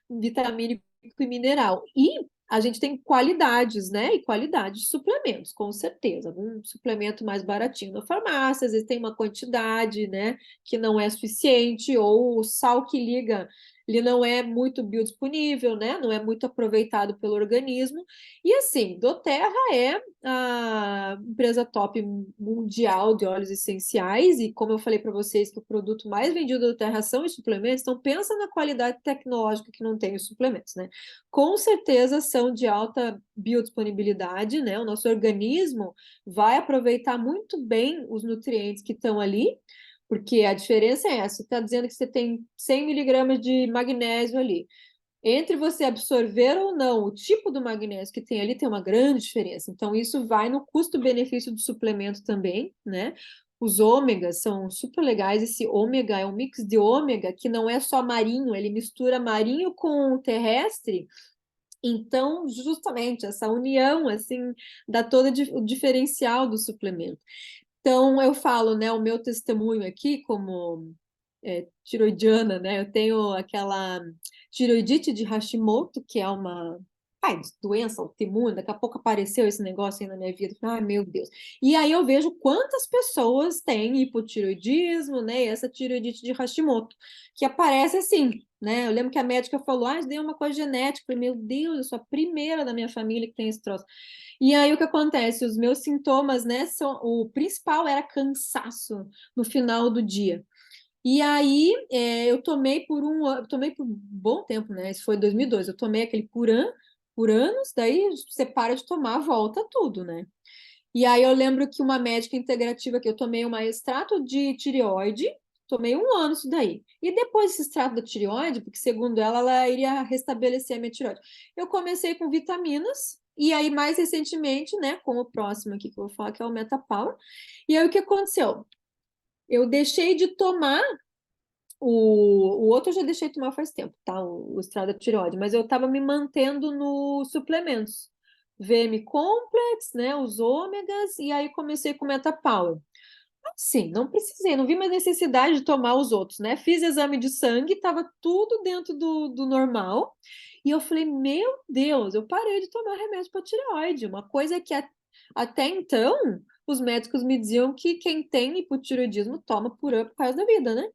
vitamínico e mineral. E a gente tem qualidades, né? E qualidade de suplementos, com certeza. Um suplemento mais baratinho na farmácia, às vezes tem uma quantidade, né, que não é suficiente, ou o sal que liga, ele não é muito biodisponível, né? Não é muito aproveitado pelo organismo. E assim, doTERRA é a empresa top mundial de óleos essenciais, e como eu falei para vocês que o produto mais vendido da doTERRA são os suplementos, então pensa na qualidade tecnológica que não tem os suplementos, né? Com certeza são de alta biodisponibilidade, né? O nosso organismo vai aproveitar muito bem os nutrientes que estão ali, porque a diferença é essa, está dizendo que você tem 100 miligramas de magnésio ali. Entre você absorver ou não o tipo do magnésio que tem ali, tem uma grande diferença. Então, isso vai no custo-benefício do suplemento também, né? Os ômegas são super legais. Esse ômega é um mix de ômega que não é só marinho, ele mistura marinho com terrestre. Então, justamente, essa união, assim, dá todo o diferencial do suplemento. Então, eu falo, né, o meu testemunho aqui como tiroidiana, né? Eu tenho aquela tiroidite de Hashimoto, que é uma doença autoimune, daqui a pouco apareceu esse negócio aí na minha vida. Ai, meu Deus. E aí eu vejo quantas pessoas têm hipotiroidismo, né? E essa tiroidite de Hashimoto, que aparece assim, né? Eu lembro que a médica falou, isso daí é uma coisa genética. Eu falei, meu Deus, eu sou a primeira da minha família que tem esse troço. E aí o que acontece? Os meus sintomas, né? O principal era cansaço no final do dia. E aí eu tomei por um bom tempo, né? Isso foi em 2002. Eu tomei aquele por anos, daí você para de tomar, volta tudo, né? E aí eu lembro que uma médica integrativa que eu tomei uma extrato de tireoide, tomei um ano isso daí. E depois desse extrato da tireoide, porque segundo ela iria restabelecer a minha tireoide. Eu comecei com vitaminas, e aí mais recentemente, né, com o próximo aqui que eu vou falar, que é o MetaPower. E aí o que aconteceu? Eu deixei de tomar o outro eu já deixei de tomar faz tempo, tá? O Estrada Tireoide, mas eu tava me mantendo nos suplementos. VM Complex, né? Os ômegas, e aí comecei com MetaPower. Sim, não precisei, não vi mais necessidade de tomar os outros, né? Fiz exame de sangue, tava tudo dentro do normal. E eu falei, meu Deus, eu parei de tomar remédio para tireoide. Uma coisa que até então os médicos me diziam que quem tem hipotireoidismo toma por causa da vida, né?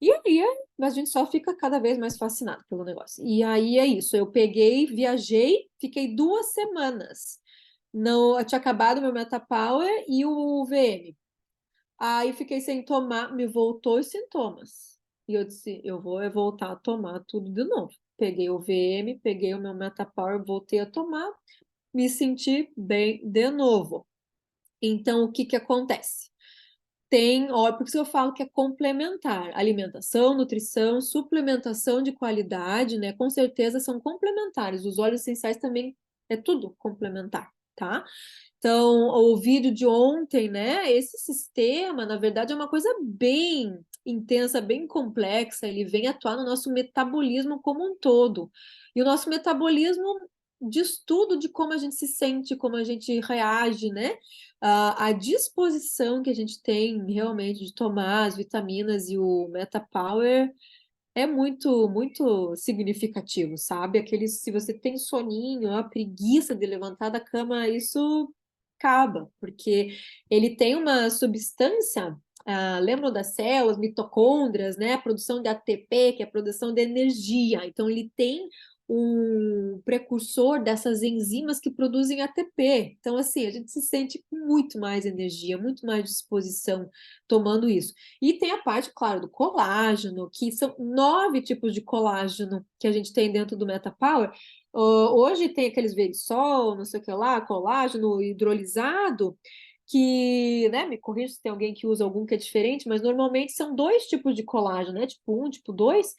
E aí a gente só fica cada vez mais fascinado pelo negócio. E aí é isso, eu peguei, viajei, fiquei 2 semanas. Não, eu tinha acabado meu MetaPower e o VM. Aí fiquei sem tomar, me voltou os sintomas. E eu disse, eu vou voltar a tomar tudo de novo. Peguei o VM, peguei o meu MetaPower, voltei a tomar, me senti bem de novo. Então, o que que acontece? Por isso eu falo que é complementar. Alimentação, nutrição, suplementação de qualidade, né? Com certeza são complementares. Os óleos essenciais também é tudo complementar, tá? Então, o vídeo de ontem, né? Esse sistema, na verdade, é uma coisa bem intensa, bem complexa. Ele vem atuar no nosso metabolismo como um todo. E o nosso metabolismo diz tudo de como a gente se sente, como a gente reage, né? A disposição que a gente tem realmente de tomar as vitaminas e o MetaPower é muito, muito significativo, sabe? Se você tem soninho, a preguiça de levantar da cama, isso acaba, porque ele tem uma substância, lembram das células, mitocôndrias, né? A produção de ATP, que é a produção de energia. Então, ele tem um precursor dessas enzimas que produzem ATP. Então, assim, a gente se sente com muito mais energia, muito mais disposição tomando isso. E tem a parte, claro, do colágeno, que são 9 tipos de colágeno que a gente tem dentro do MetaPower. Hoje tem aqueles Verisol, não sei o que lá, colágeno hidrolisado, que, né, me corrija se tem alguém que usa algum que é diferente, mas normalmente são 2 tipos de colágeno, né, tipo 1, tipo 2,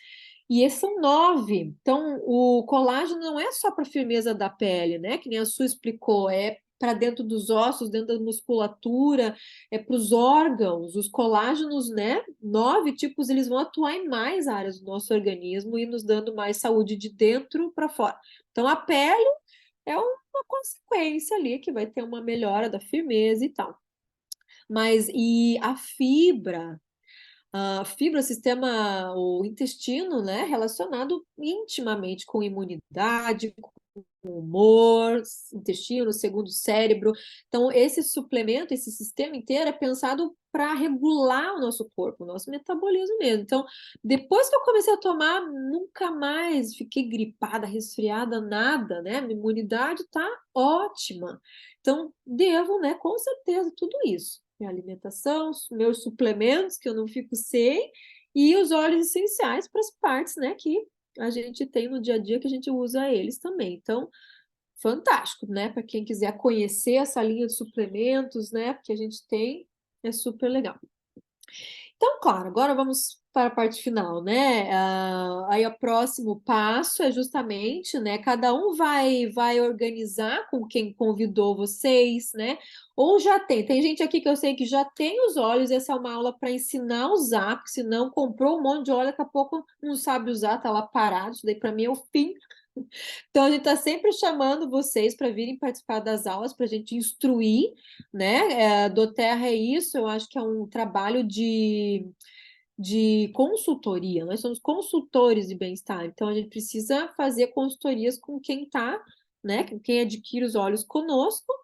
e esses são 9. Então, o colágeno não é só para firmeza da pele, né, que nem a Su explicou, é para dentro dos ossos, dentro da musculatura, para os órgãos. Os colágenos, né? 9 tipos, eles vão atuar em mais áreas do nosso organismo e nos dando mais saúde de dentro para fora. Então, a pele é uma consequência ali que vai ter uma melhora da firmeza e tal. Mas e a fibra? A fibra, o intestino, né, relacionado intimamente com imunidade, com humor, intestino, segundo o cérebro. Então, esse suplemento, esse sistema inteiro é pensado para regular o nosso corpo, o nosso metabolismo mesmo. Então, depois que eu comecei a tomar, nunca mais fiquei gripada, resfriada, nada, né? Minha imunidade está ótima. Então, devo, né, com certeza, tudo isso. Minha alimentação, meus suplementos, que eu não fico sem, e os óleos essenciais para as partes, né, que a gente tem no dia a dia, que a gente usa eles também. Então, fantástico, né? Para quem quiser conhecer essa linha de suplementos, né, que a gente tem, é super legal. Então, claro, agora vamos para a parte final, né? Aí o próximo passo é justamente, né? Cada um vai organizar com quem convidou vocês, né? Ou já tem gente aqui que eu sei que já tem os óleos, essa é uma aula para ensinar a usar, porque se não comprou um monte de óleo, daqui a pouco não sabe usar, tá lá parado, isso daí para mim é o fim. Então, a gente está sempre chamando vocês para virem participar das aulas, para a gente instruir, né? doTERRA é isso, eu acho que é um trabalho de consultoria. Nós somos consultores de bem-estar, então a gente precisa fazer consultorias com quem está, né? Com quem adquire os óleos conosco.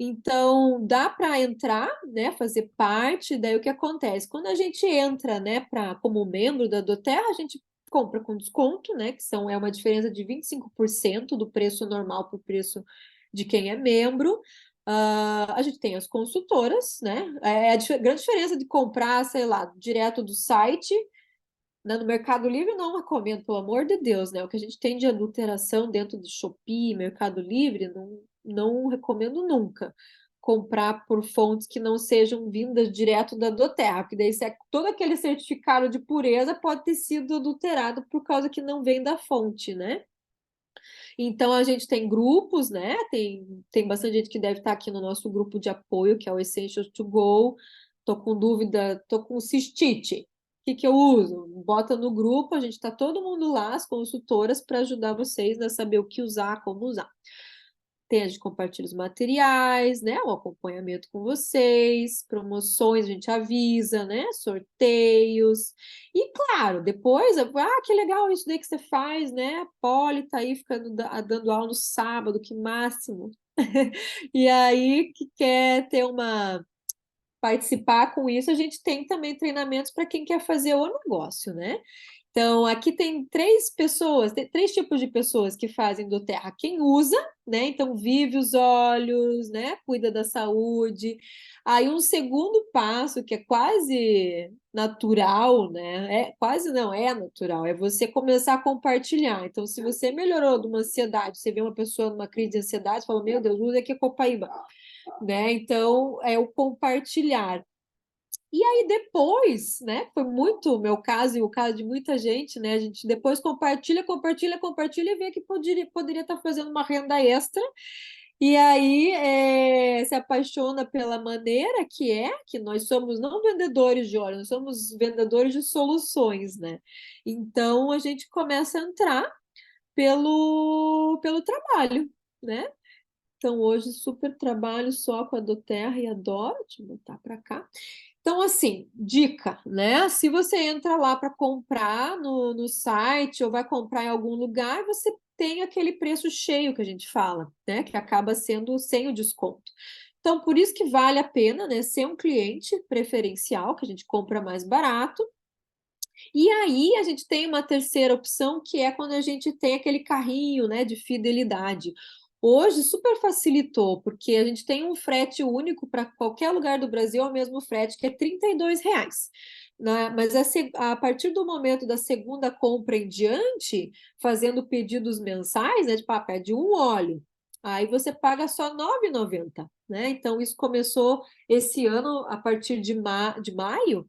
Então, dá para entrar, né? Fazer parte, daí o que acontece? Quando a gente entra, né, como membro da doTERRA, a gente compra com desconto, né? Que é uma diferença de 25% do preço normal para o preço de quem é membro. A gente tem as consultoras, né? Grande diferença de comprar, sei lá, direto do site, né? No Mercado Livre, não recomendo, pelo amor de Deus, né? O que a gente tem de adulteração dentro do Shopee, Mercado Livre, não recomendo nunca comprar por fontes que não sejam vindas direto da doTERRA, porque daí todo aquele certificado de pureza pode ter sido adulterado por causa que não vem da fonte, né? Então, a gente tem grupos, né? Tem bastante gente que deve estar aqui no nosso grupo de apoio, que é o Essentials to Go. Tô com dúvida, tô com cistite. O que eu uso? Bota no grupo, a gente está todo mundo lá, as consultoras, para ajudar vocês a saber o que usar, como usar. A gente compartilha os materiais, né? O acompanhamento com vocês, promoções, a gente avisa, né? Sorteios. E, claro, depois, que legal isso daí que você faz, né? A Poli tá aí dando aula no sábado, que máximo. E aí, que quer participar com isso, a gente tem também treinamentos para quem quer fazer o negócio, né? Então, aqui tem 3 tipos de pessoas que fazem doTERRA. Quem usa, né? Então, vive os olhos, né? Cuida da saúde. Aí, um segundo passo, que é quase natural, né? Quase não, é natural, é você começar a compartilhar. Então, se você melhorou de uma ansiedade, você vê uma pessoa numa crise de ansiedade, você fala, meu Deus, usa aqui a copaíba, né? Então, é o compartilhar. E aí depois, né, foi muito o meu caso e o caso de muita gente, né, a gente depois compartilha e vê que poderia estar fazendo uma renda extra, e aí se apaixona pela maneira que nós somos não vendedores de óleo, nós somos vendedores de soluções, né, então a gente começa a entrar pelo trabalho, né, então hoje super trabalho só com a doTERRA e adoro, deixa eu botar para cá. Então, assim, dica, né? Se você entra lá para comprar no site ou vai comprar em algum lugar, você tem aquele preço cheio que a gente fala, né? Que acaba sendo sem o desconto. Então, por isso que vale a pena, né, ser um cliente preferencial, que a gente compra mais barato. E aí a gente tem uma terceira opção, que é quando a gente tem aquele carrinho, né, de fidelidade. Hoje super facilitou, porque a gente tem um frete único para qualquer lugar do Brasil, é o mesmo frete, que é R$ 32. Né? Mas a partir do momento da segunda compra em diante, fazendo pedidos mensais, né, tipo, pede um óleo, aí você paga só R$ 9,90. Né? Então, isso começou esse ano, a partir de maio.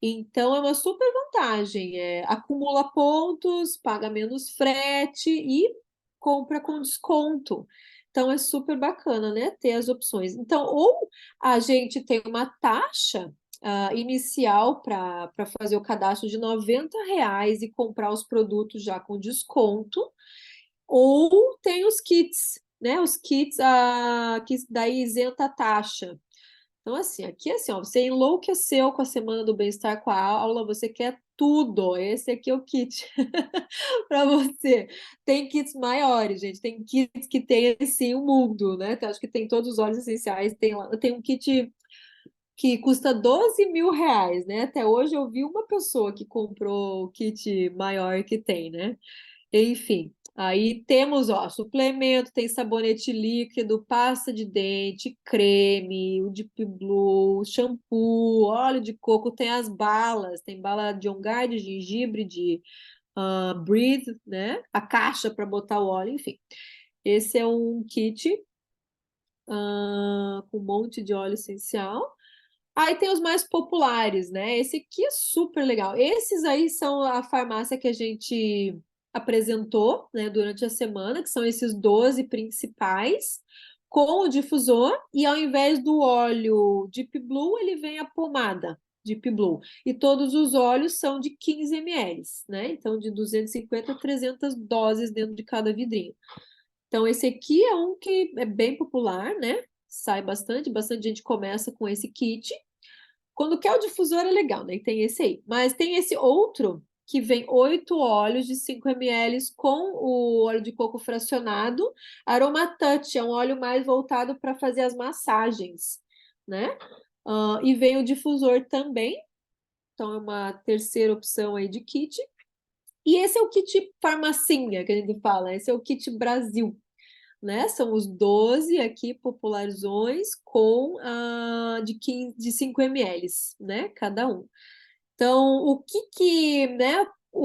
Então, é uma super vantagem. Acumula pontos, paga menos frete e compra com desconto. Então é super bacana, né, ter as opções. Então, ou a gente tem uma taxa inicial para fazer o cadastro de R$ 90 e comprar os produtos já com desconto, ou tem os kits, né? Os kits que daí isenta a taxa. Então, assim, aqui assim, ó, você enlouqueceu com a Semana do Bem-Estar, com a aula, você quer tudo. Esse aqui é o kit para você. Tem kits maiores, gente. Tem kits que tem assim o mundo, né? Então, acho que tem todos os óleos essenciais. Tem um kit que custa R$ 12.000, né? Até hoje eu vi uma pessoa que comprou o kit maior que tem, né? Enfim, aí temos, ó, suplemento, tem sabonete líquido, pasta de dente, creme, o Deep Blue, shampoo, óleo de coco, tem as balas, tem bala de On Guard, de gengibre, de Breathe, né? A caixa para botar o óleo, enfim. Esse é um kit com um monte de óleo essencial. Aí tem os mais populares, né? Esse aqui é super legal. Esses aí são a farmácia que a gente apresentou, né, durante a semana, que são esses 12 principais, com o difusor, e ao invés do óleo Deep Blue, ele vem a pomada Deep Blue. E todos os óleos são de 15 ml, né? Então, de 250 a 300 doses dentro de cada vidrinho. Então, esse aqui é um que é bem popular, né? Sai bastante gente começa com esse kit. Quando quer o difusor é legal, né? Tem esse aí. Mas tem esse outro que vem 8 óleos de 5 ml com o óleo de coco fracionado. Aroma Touch é um óleo mais voltado para fazer as massagens, né? E vem o difusor também. Então é uma terceira opção aí de kit. E esse é o kit farmacinha que a gente fala. Esse é o kit Brasil, né? São os 12 aqui popularzões com de 5 ml, né? Cada um. Então, o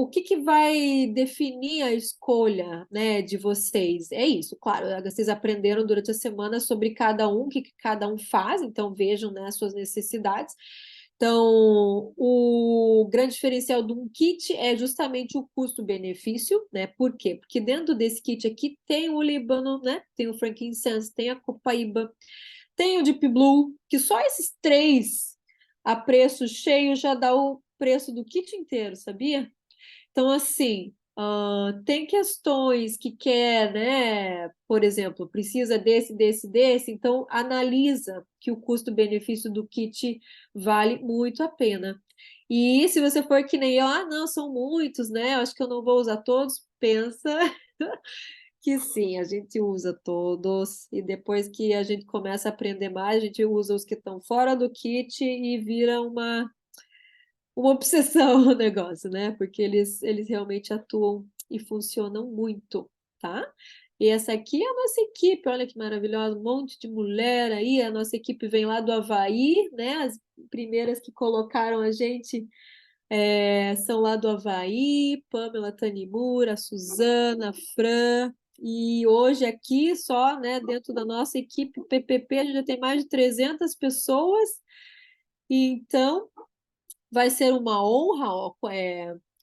que que vai definir a escolha, né, de vocês? É isso, claro, vocês aprenderam durante a semana sobre cada um, o que que cada um faz, então vejam, né, as suas necessidades. Então, o grande diferencial de um kit é justamente o custo-benefício, né? Por quê? Porque dentro desse kit aqui tem o Líbano, né? Tem o frankincense, tem a copaíba, tem o Deep Blue, que só esses três a preço cheio já dá o preço do kit inteiro, sabia? Então, assim, tem questões que quer, né? Por exemplo, precisa desse, então analisa que o custo-benefício do kit vale muito a pena. E se você for que nem eu, não, são muitos, né? Acho que eu não vou usar todos, pensa que sim, a gente usa todos, e depois que a gente começa a aprender mais, a gente usa os que estão fora do kit e vira uma obsessão o negócio, né? Porque eles realmente atuam e funcionam muito, tá? E essa aqui é a nossa equipe, olha que maravilhosa, um monte de mulher aí, a nossa equipe vem lá do Havaí, né? As primeiras que colocaram a gente são lá do Havaí, Pamela Tanimura, Suzana, Fran, e hoje aqui só, né, dentro da nossa equipe PPP, a gente já tem mais de 300 pessoas, e então vai ser uma honra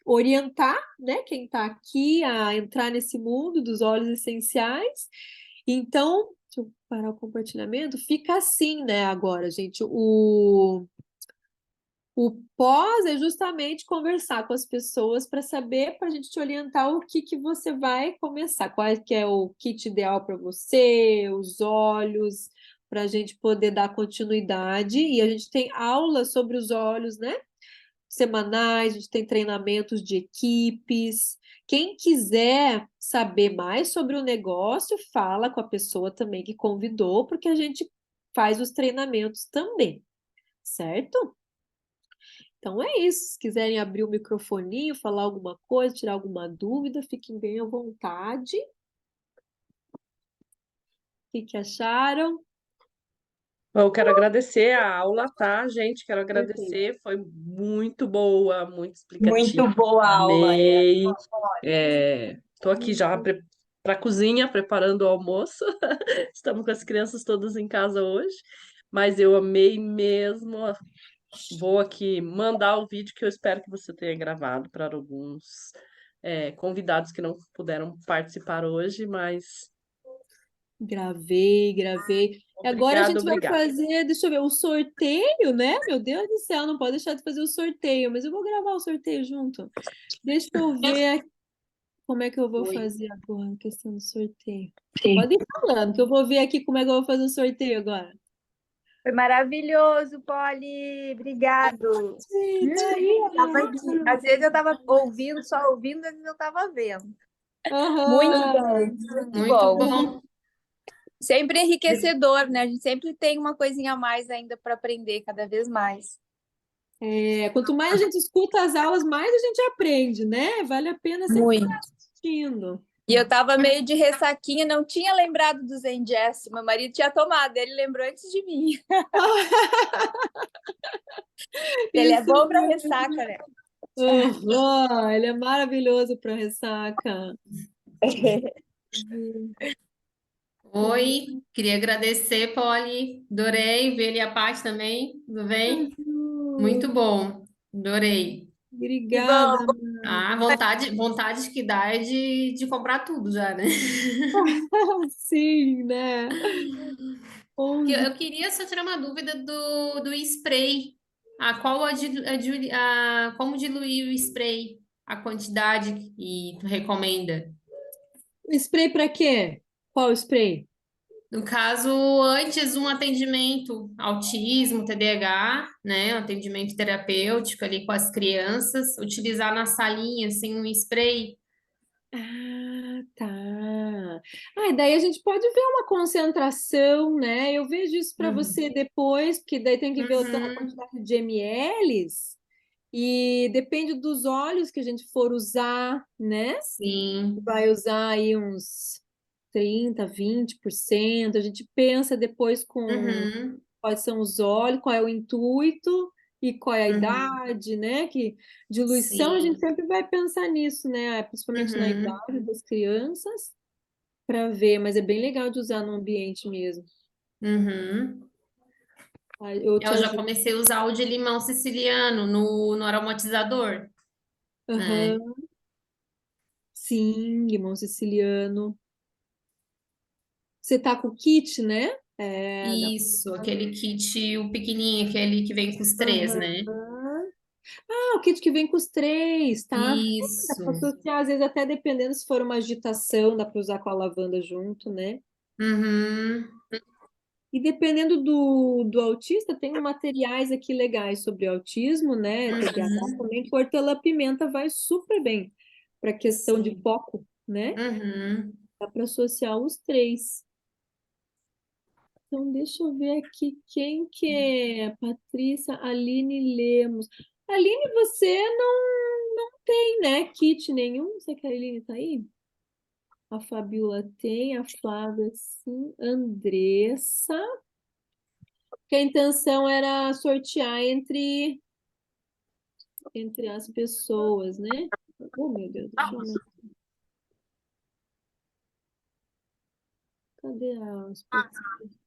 orientar, né, quem está aqui a entrar nesse mundo dos óleos essenciais. Então, deixa eu parar o compartilhamento. Fica assim, né, agora, gente. O pós é justamente conversar com as pessoas para saber, para a gente te orientar o que que você vai começar, qual é que é o kit ideal para você, os óleos, para a gente poder dar continuidade. E a gente tem aulas sobre os óleos, né? Semanais, a gente tem treinamentos de equipes. Quem quiser saber mais sobre o negócio, fala com a pessoa também que convidou, porque a gente faz os treinamentos também, certo? Então é isso. Se quiserem abrir o microfoninho, falar alguma coisa, tirar alguma dúvida, fiquem bem à vontade. O que acharam? Eu quero agradecer a aula, tá, gente? Quero Perfeito. agradecer, foi muito boa, muito explicativa. Muito boa a aula, Amei. Estou aqui já para a cozinha, preparando o almoço. Estamos com as crianças todas em casa hoje, mas eu amei mesmo. Vou aqui mandar o vídeo que eu espero que você tenha gravado para alguns convidados que não puderam participar hoje, mas Gravei. E agora a Obrigada, gente vai obrigada. fazer, deixa eu ver, o sorteio, né? Meu Deus do céu, não pode deixar de fazer o sorteio, mas eu vou gravar o sorteio junto. Deixa eu ver como é que eu vou fazer agora, a questão do sorteio. Pode ir falando, que eu vou ver aqui como é que eu vou fazer o sorteio agora. Foi maravilhoso, Polly. Obrigado. Sim, tá aí, Tava aqui. Às vezes eu estava ouvindo, só ouvindo, às vezes eu estava vendo. Muito Aham. bom, muito Muito bom. bom. Sempre enriquecedor, né? A gente sempre tem uma coisinha a mais ainda para aprender cada vez mais. Quanto mais a gente escuta as aulas, mais a gente aprende, né? Vale a pena sempre Muito. estar assistindo. E eu estava meio de ressaquinha, não tinha lembrado do Zen Jazz. Meu marido tinha tomado, ele lembrou antes de mim. Ele é Isso bom para mesmo. ressaca, né? Aham, ele é maravilhoso para ressaca. Oi, queria agradecer, Polly. Adorei ver ele e a Paty também. Tudo bem? Muito bom. Adorei. Que Obrigada. bom. Ah, vontade que dá é de comprar tudo já, né? Sim, né? Eu queria só tirar uma dúvida do spray. Como diluir o spray? A quantidade que tu recomenda? Spray para quê? Qual spray? No caso, antes um atendimento autismo, TDAH, né? Um atendimento terapêutico ali com as crianças, utilizar na salinha, assim, um spray. Ah, tá. E daí a gente pode ver uma concentração, né? Eu vejo isso para Uhum. você depois, porque daí tem que ver a Uhum. quantidade de mls e depende dos óleos que a gente for usar, né? Sim. Vai usar aí uns 30, 20%. A gente pensa depois com Uhum. quais são os óleos, qual é o intuito e qual é a Uhum. idade, né? Que diluição a gente Sim. sempre vai pensar nisso, né? Principalmente na Uhum. idade das crianças, para ver, mas é bem legal de usar no ambiente mesmo. Uhum. Eu te Eu já ajudo. comecei a usar o de limão siciliano no aromatizador, né? Aham. Sim, limão siciliano. Você tá com o kit, né? Isso, aquele kit, o pequenininho, aquele que vem com os três, Aham. né? O kit que vem com os três, tá? Dá Isso. pra associar, às vezes, até dependendo se for uma agitação, dá para usar com a lavanda junto, né? Uhum. E dependendo do autista, tem materiais aqui legais sobre autismo, né? TDAH Uhum. também, que hortelã-pimenta vai super bem para questão de Sim. foco, né? Uhum. Dá para associar os três. Então, deixa eu ver aqui quem que é. Patrícia Aline Lemos. Aline, você não tem, né? Kit nenhum? Será que a Aline tá aí? A Fabiola tem, a Flávia sim, Andressa. Que a intenção era sortear entre as pessoas, né? Oh, meu Deus, deixa eu ver. Cadê os participantes?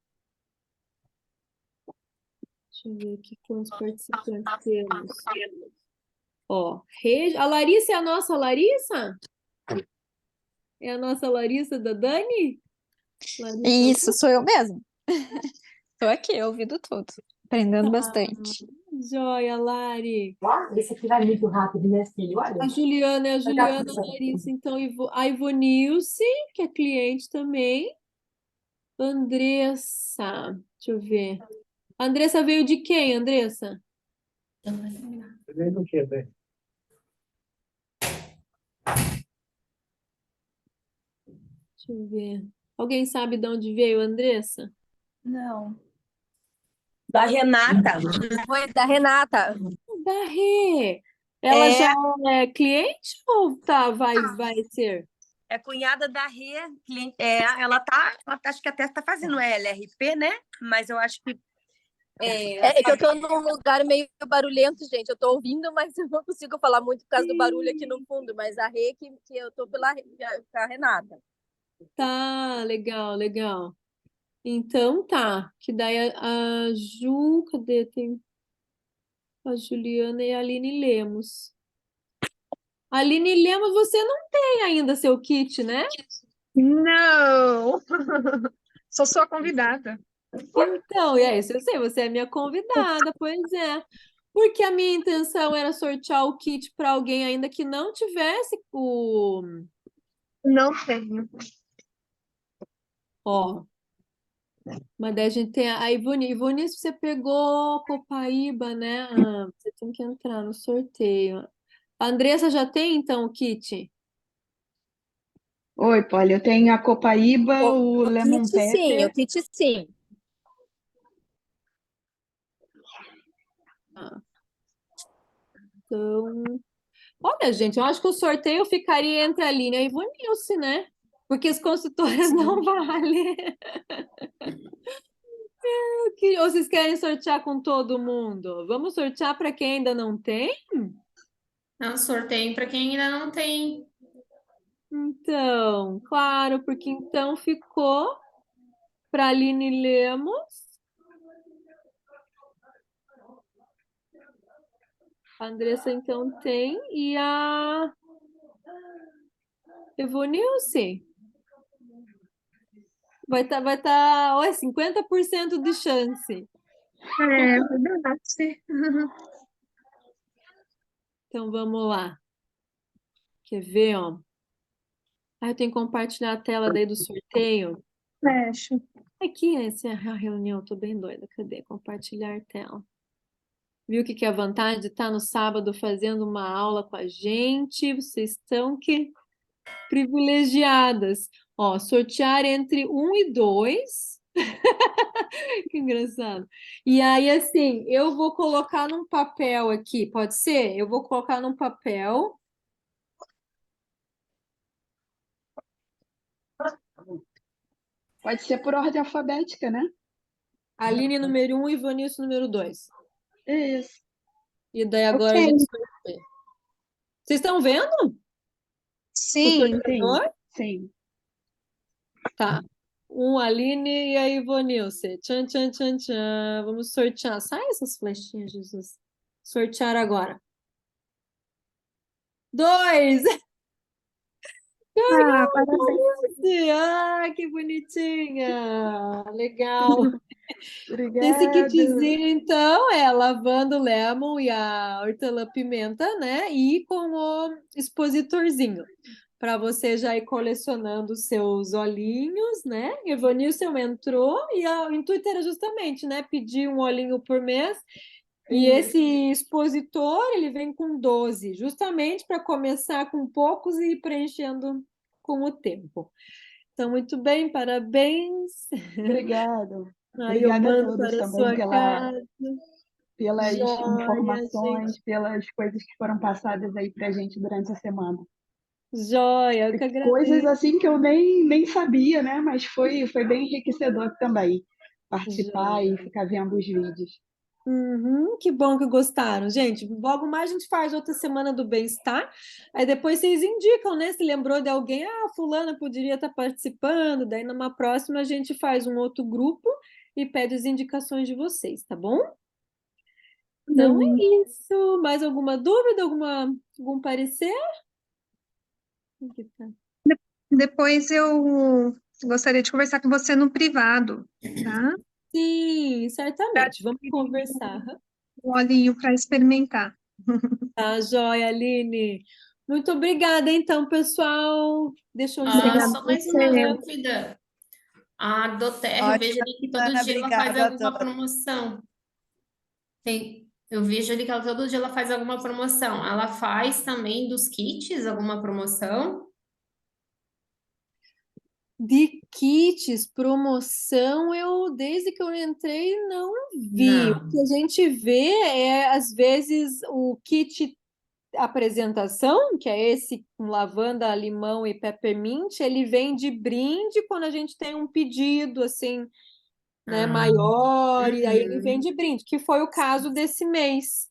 Deixa eu ver aqui quantos participantes temos. Ó, a Larissa é a nossa Larissa? É a nossa Larissa da Dani? Larissa Isso, sou eu mesmo. Tô aqui ouvindo tudo, aprendendo bastante. Joia, Lari. Esse aqui vai muito rápido, né, filho? Olha. A Juliana é a Juliana, a Larissa. Então, a Ivonilce, que é cliente também. Andressa, deixa eu ver. A Andressa veio de quem, Andressa? Vendo o quê, velho? Deixa eu ver. Alguém sabe de onde veio a Andressa? Não. Da Renata. Foi da Renata. Da Rê. Ela É, já é cliente ou vai ser? É cunhada da Rê, cliente. Acho que até está fazendo LRP, né? Mas eu acho que é que eu tô num lugar meio barulhento, gente. Eu tô ouvindo, mas eu não consigo falar muito por causa do barulho aqui no fundo. Mas a Rê, que eu tô pela Renata. Tá, legal, legal. Então tá. Que daí a Ju, cadê? Tem a Juliana e a Aline Lemos. Aline Lemos, você não tem ainda seu kit, né? não. Sou sua convidada. Então, e é isso, eu sei, você é minha convidada, pois é. Porque a minha intenção era sortear o kit para alguém ainda que não tivesse o. Não tenho. Ó, mas daí a gente tem a Ivone. Ivone, se você pegou Copaíba, né? Ah, você tem que entrar no sorteio. A Andressa já tem, então, o kit? Oi, Polly, eu tenho a Copaíba, o O Lemon kit sim, Pepper. o kit sim. Ah, então, olha, gente, eu acho que o sorteio ficaria entre a Aline e a Ivonilce, né? Porque as consultoras não valem. Ou vocês querem sortear com todo mundo? Vamos sortear para quem ainda não tem? Não, sorteio para quem ainda não tem. Então, claro, porque então ficou para Aline Lemos. A Andressa então tem e a Evonilce. Vai tá, olha, 50% de chance. É verdade. Então vamos lá. Quer ver, ó? Ah, eu tenho que compartilhar a tela daí do sorteio. Fecho. Aqui, essa é a reunião, tô bem doida. Cadê? Compartilhar tela. Viu o que é a vantagem de estar no sábado fazendo uma aula com a gente? Vocês estão que privilegiadas. Ó, sortear entre 1 e 2. Que engraçado. E aí, assim, eu vou colocar num papel aqui, pode ser? Eu vou colocar num papel. Pode ser por ordem alfabética, né? Aline número 1 e Vanilson número 2. Isso. E daí agora a Ok. gente sorteia. Vocês estão vendo o Sim. sorteador? Sim. Tá. Um Aline e a Ivonilce. Tchan, tchan, tchan, tchan. Vamos sortear. Sai essas flechinhas, Jesus. Sortear agora. 2! Ah, Ganhou, parabéns. Ivonilce! Ah, que bonitinha! Legal. Esse Obrigada. kitzinho, então, é lavando lemon e a hortelã-pimenta, né? E com o expositorzinho, para você já ir colecionando os seus olhinhos, né? Evanilson entrou e o intuito era justamente, né? Pedir um olhinho por mês. E esse expositor, ele vem com 12, justamente para começar com poucos e ir preenchendo com o tempo. Então, muito bem, parabéns. Obrigada. Aí eu Obrigada a mando todos para a também sua casa. pelas Joia, gente. informações, pelas coisas que foram passadas aí pra gente durante a semana. Joia, eu que Coisas agradeço. assim que eu nem sabia, né? Mas foi bem enriquecedor também participar e Joia. ficar vendo os vídeos. Uhum, que bom que gostaram. Gente, logo mais a gente faz outra semana do bem-estar. Aí depois vocês indicam, né? Se lembrou de alguém, fulana poderia estar participando. Daí numa próxima a gente faz um outro grupo e pede as indicações de vocês, tá bom? Então é isso. Mais alguma dúvida? Algum parecer? Aqui tá. Depois eu gostaria de conversar com você no privado, tá? Sim, Pra certamente. Vamos adquirir conversar. um olhinho para experimentar. Tá, joia, Aline. Muito obrigada, então, pessoal. Deixa eu encerrar. Obrigada Só a mais uma você. dúvida. A Doterra, eu vejo Ótima, ali que todo Ana, dia ela faz obrigada, alguma adoro. promoção. Eu vejo ali que ela, todo dia ela faz alguma promoção. Ela faz também dos kits alguma promoção? De kits, promoção, desde que eu entrei, não vi. O Não. que a gente vê é, às vezes, o kit apresentação, que é esse com lavanda, limão e peppermint, ele vem de brinde quando a gente tem um pedido, assim, né, Ah, maior, e aí ele vem uhum. de brinde, que foi o caso desse mês.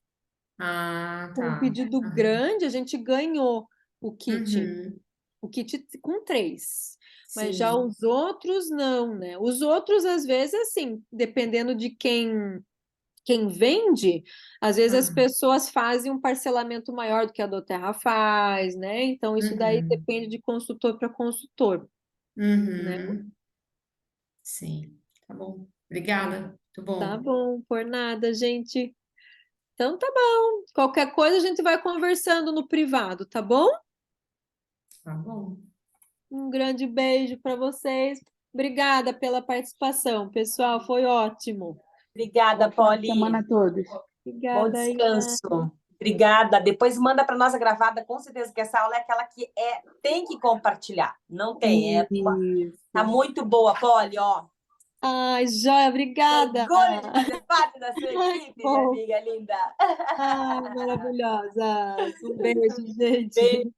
Ah, Com um tá. pedido Aham. grande, a gente ganhou Uhum. o kit com 3. Mas já Sim. os outros não, né? Os outros, às vezes, assim, dependendo de quem vende, às vezes as Ah, pessoas fazem um parcelamento maior do que a Doterra faz, né? Então, isso daí uhum. depende de consultor para consultor, né? Uhum. Sim, tá bom. Obrigada, muito Tá bom. bom, por nada, gente. Então tá bom. Qualquer coisa a gente vai conversando no privado, tá bom? Tá bom. Um grande beijo para vocês. Obrigada pela participação, pessoal. Foi ótimo. Obrigada, Bom final de Poli. semana a todos. Bom Obrigada, Ina. descanso. Obrigada. Depois manda para nós a gravada, com certeza que essa aula é aquela que tem que compartilhar. Não tem, tá Isso. muito boa, Poli, ó. Ai, joia, obrigada. Orgulho de fazer parte da sua Ai, equipe, minha bom. amiga linda. Ai, maravilhosa. Um beijo, gente. Beijo.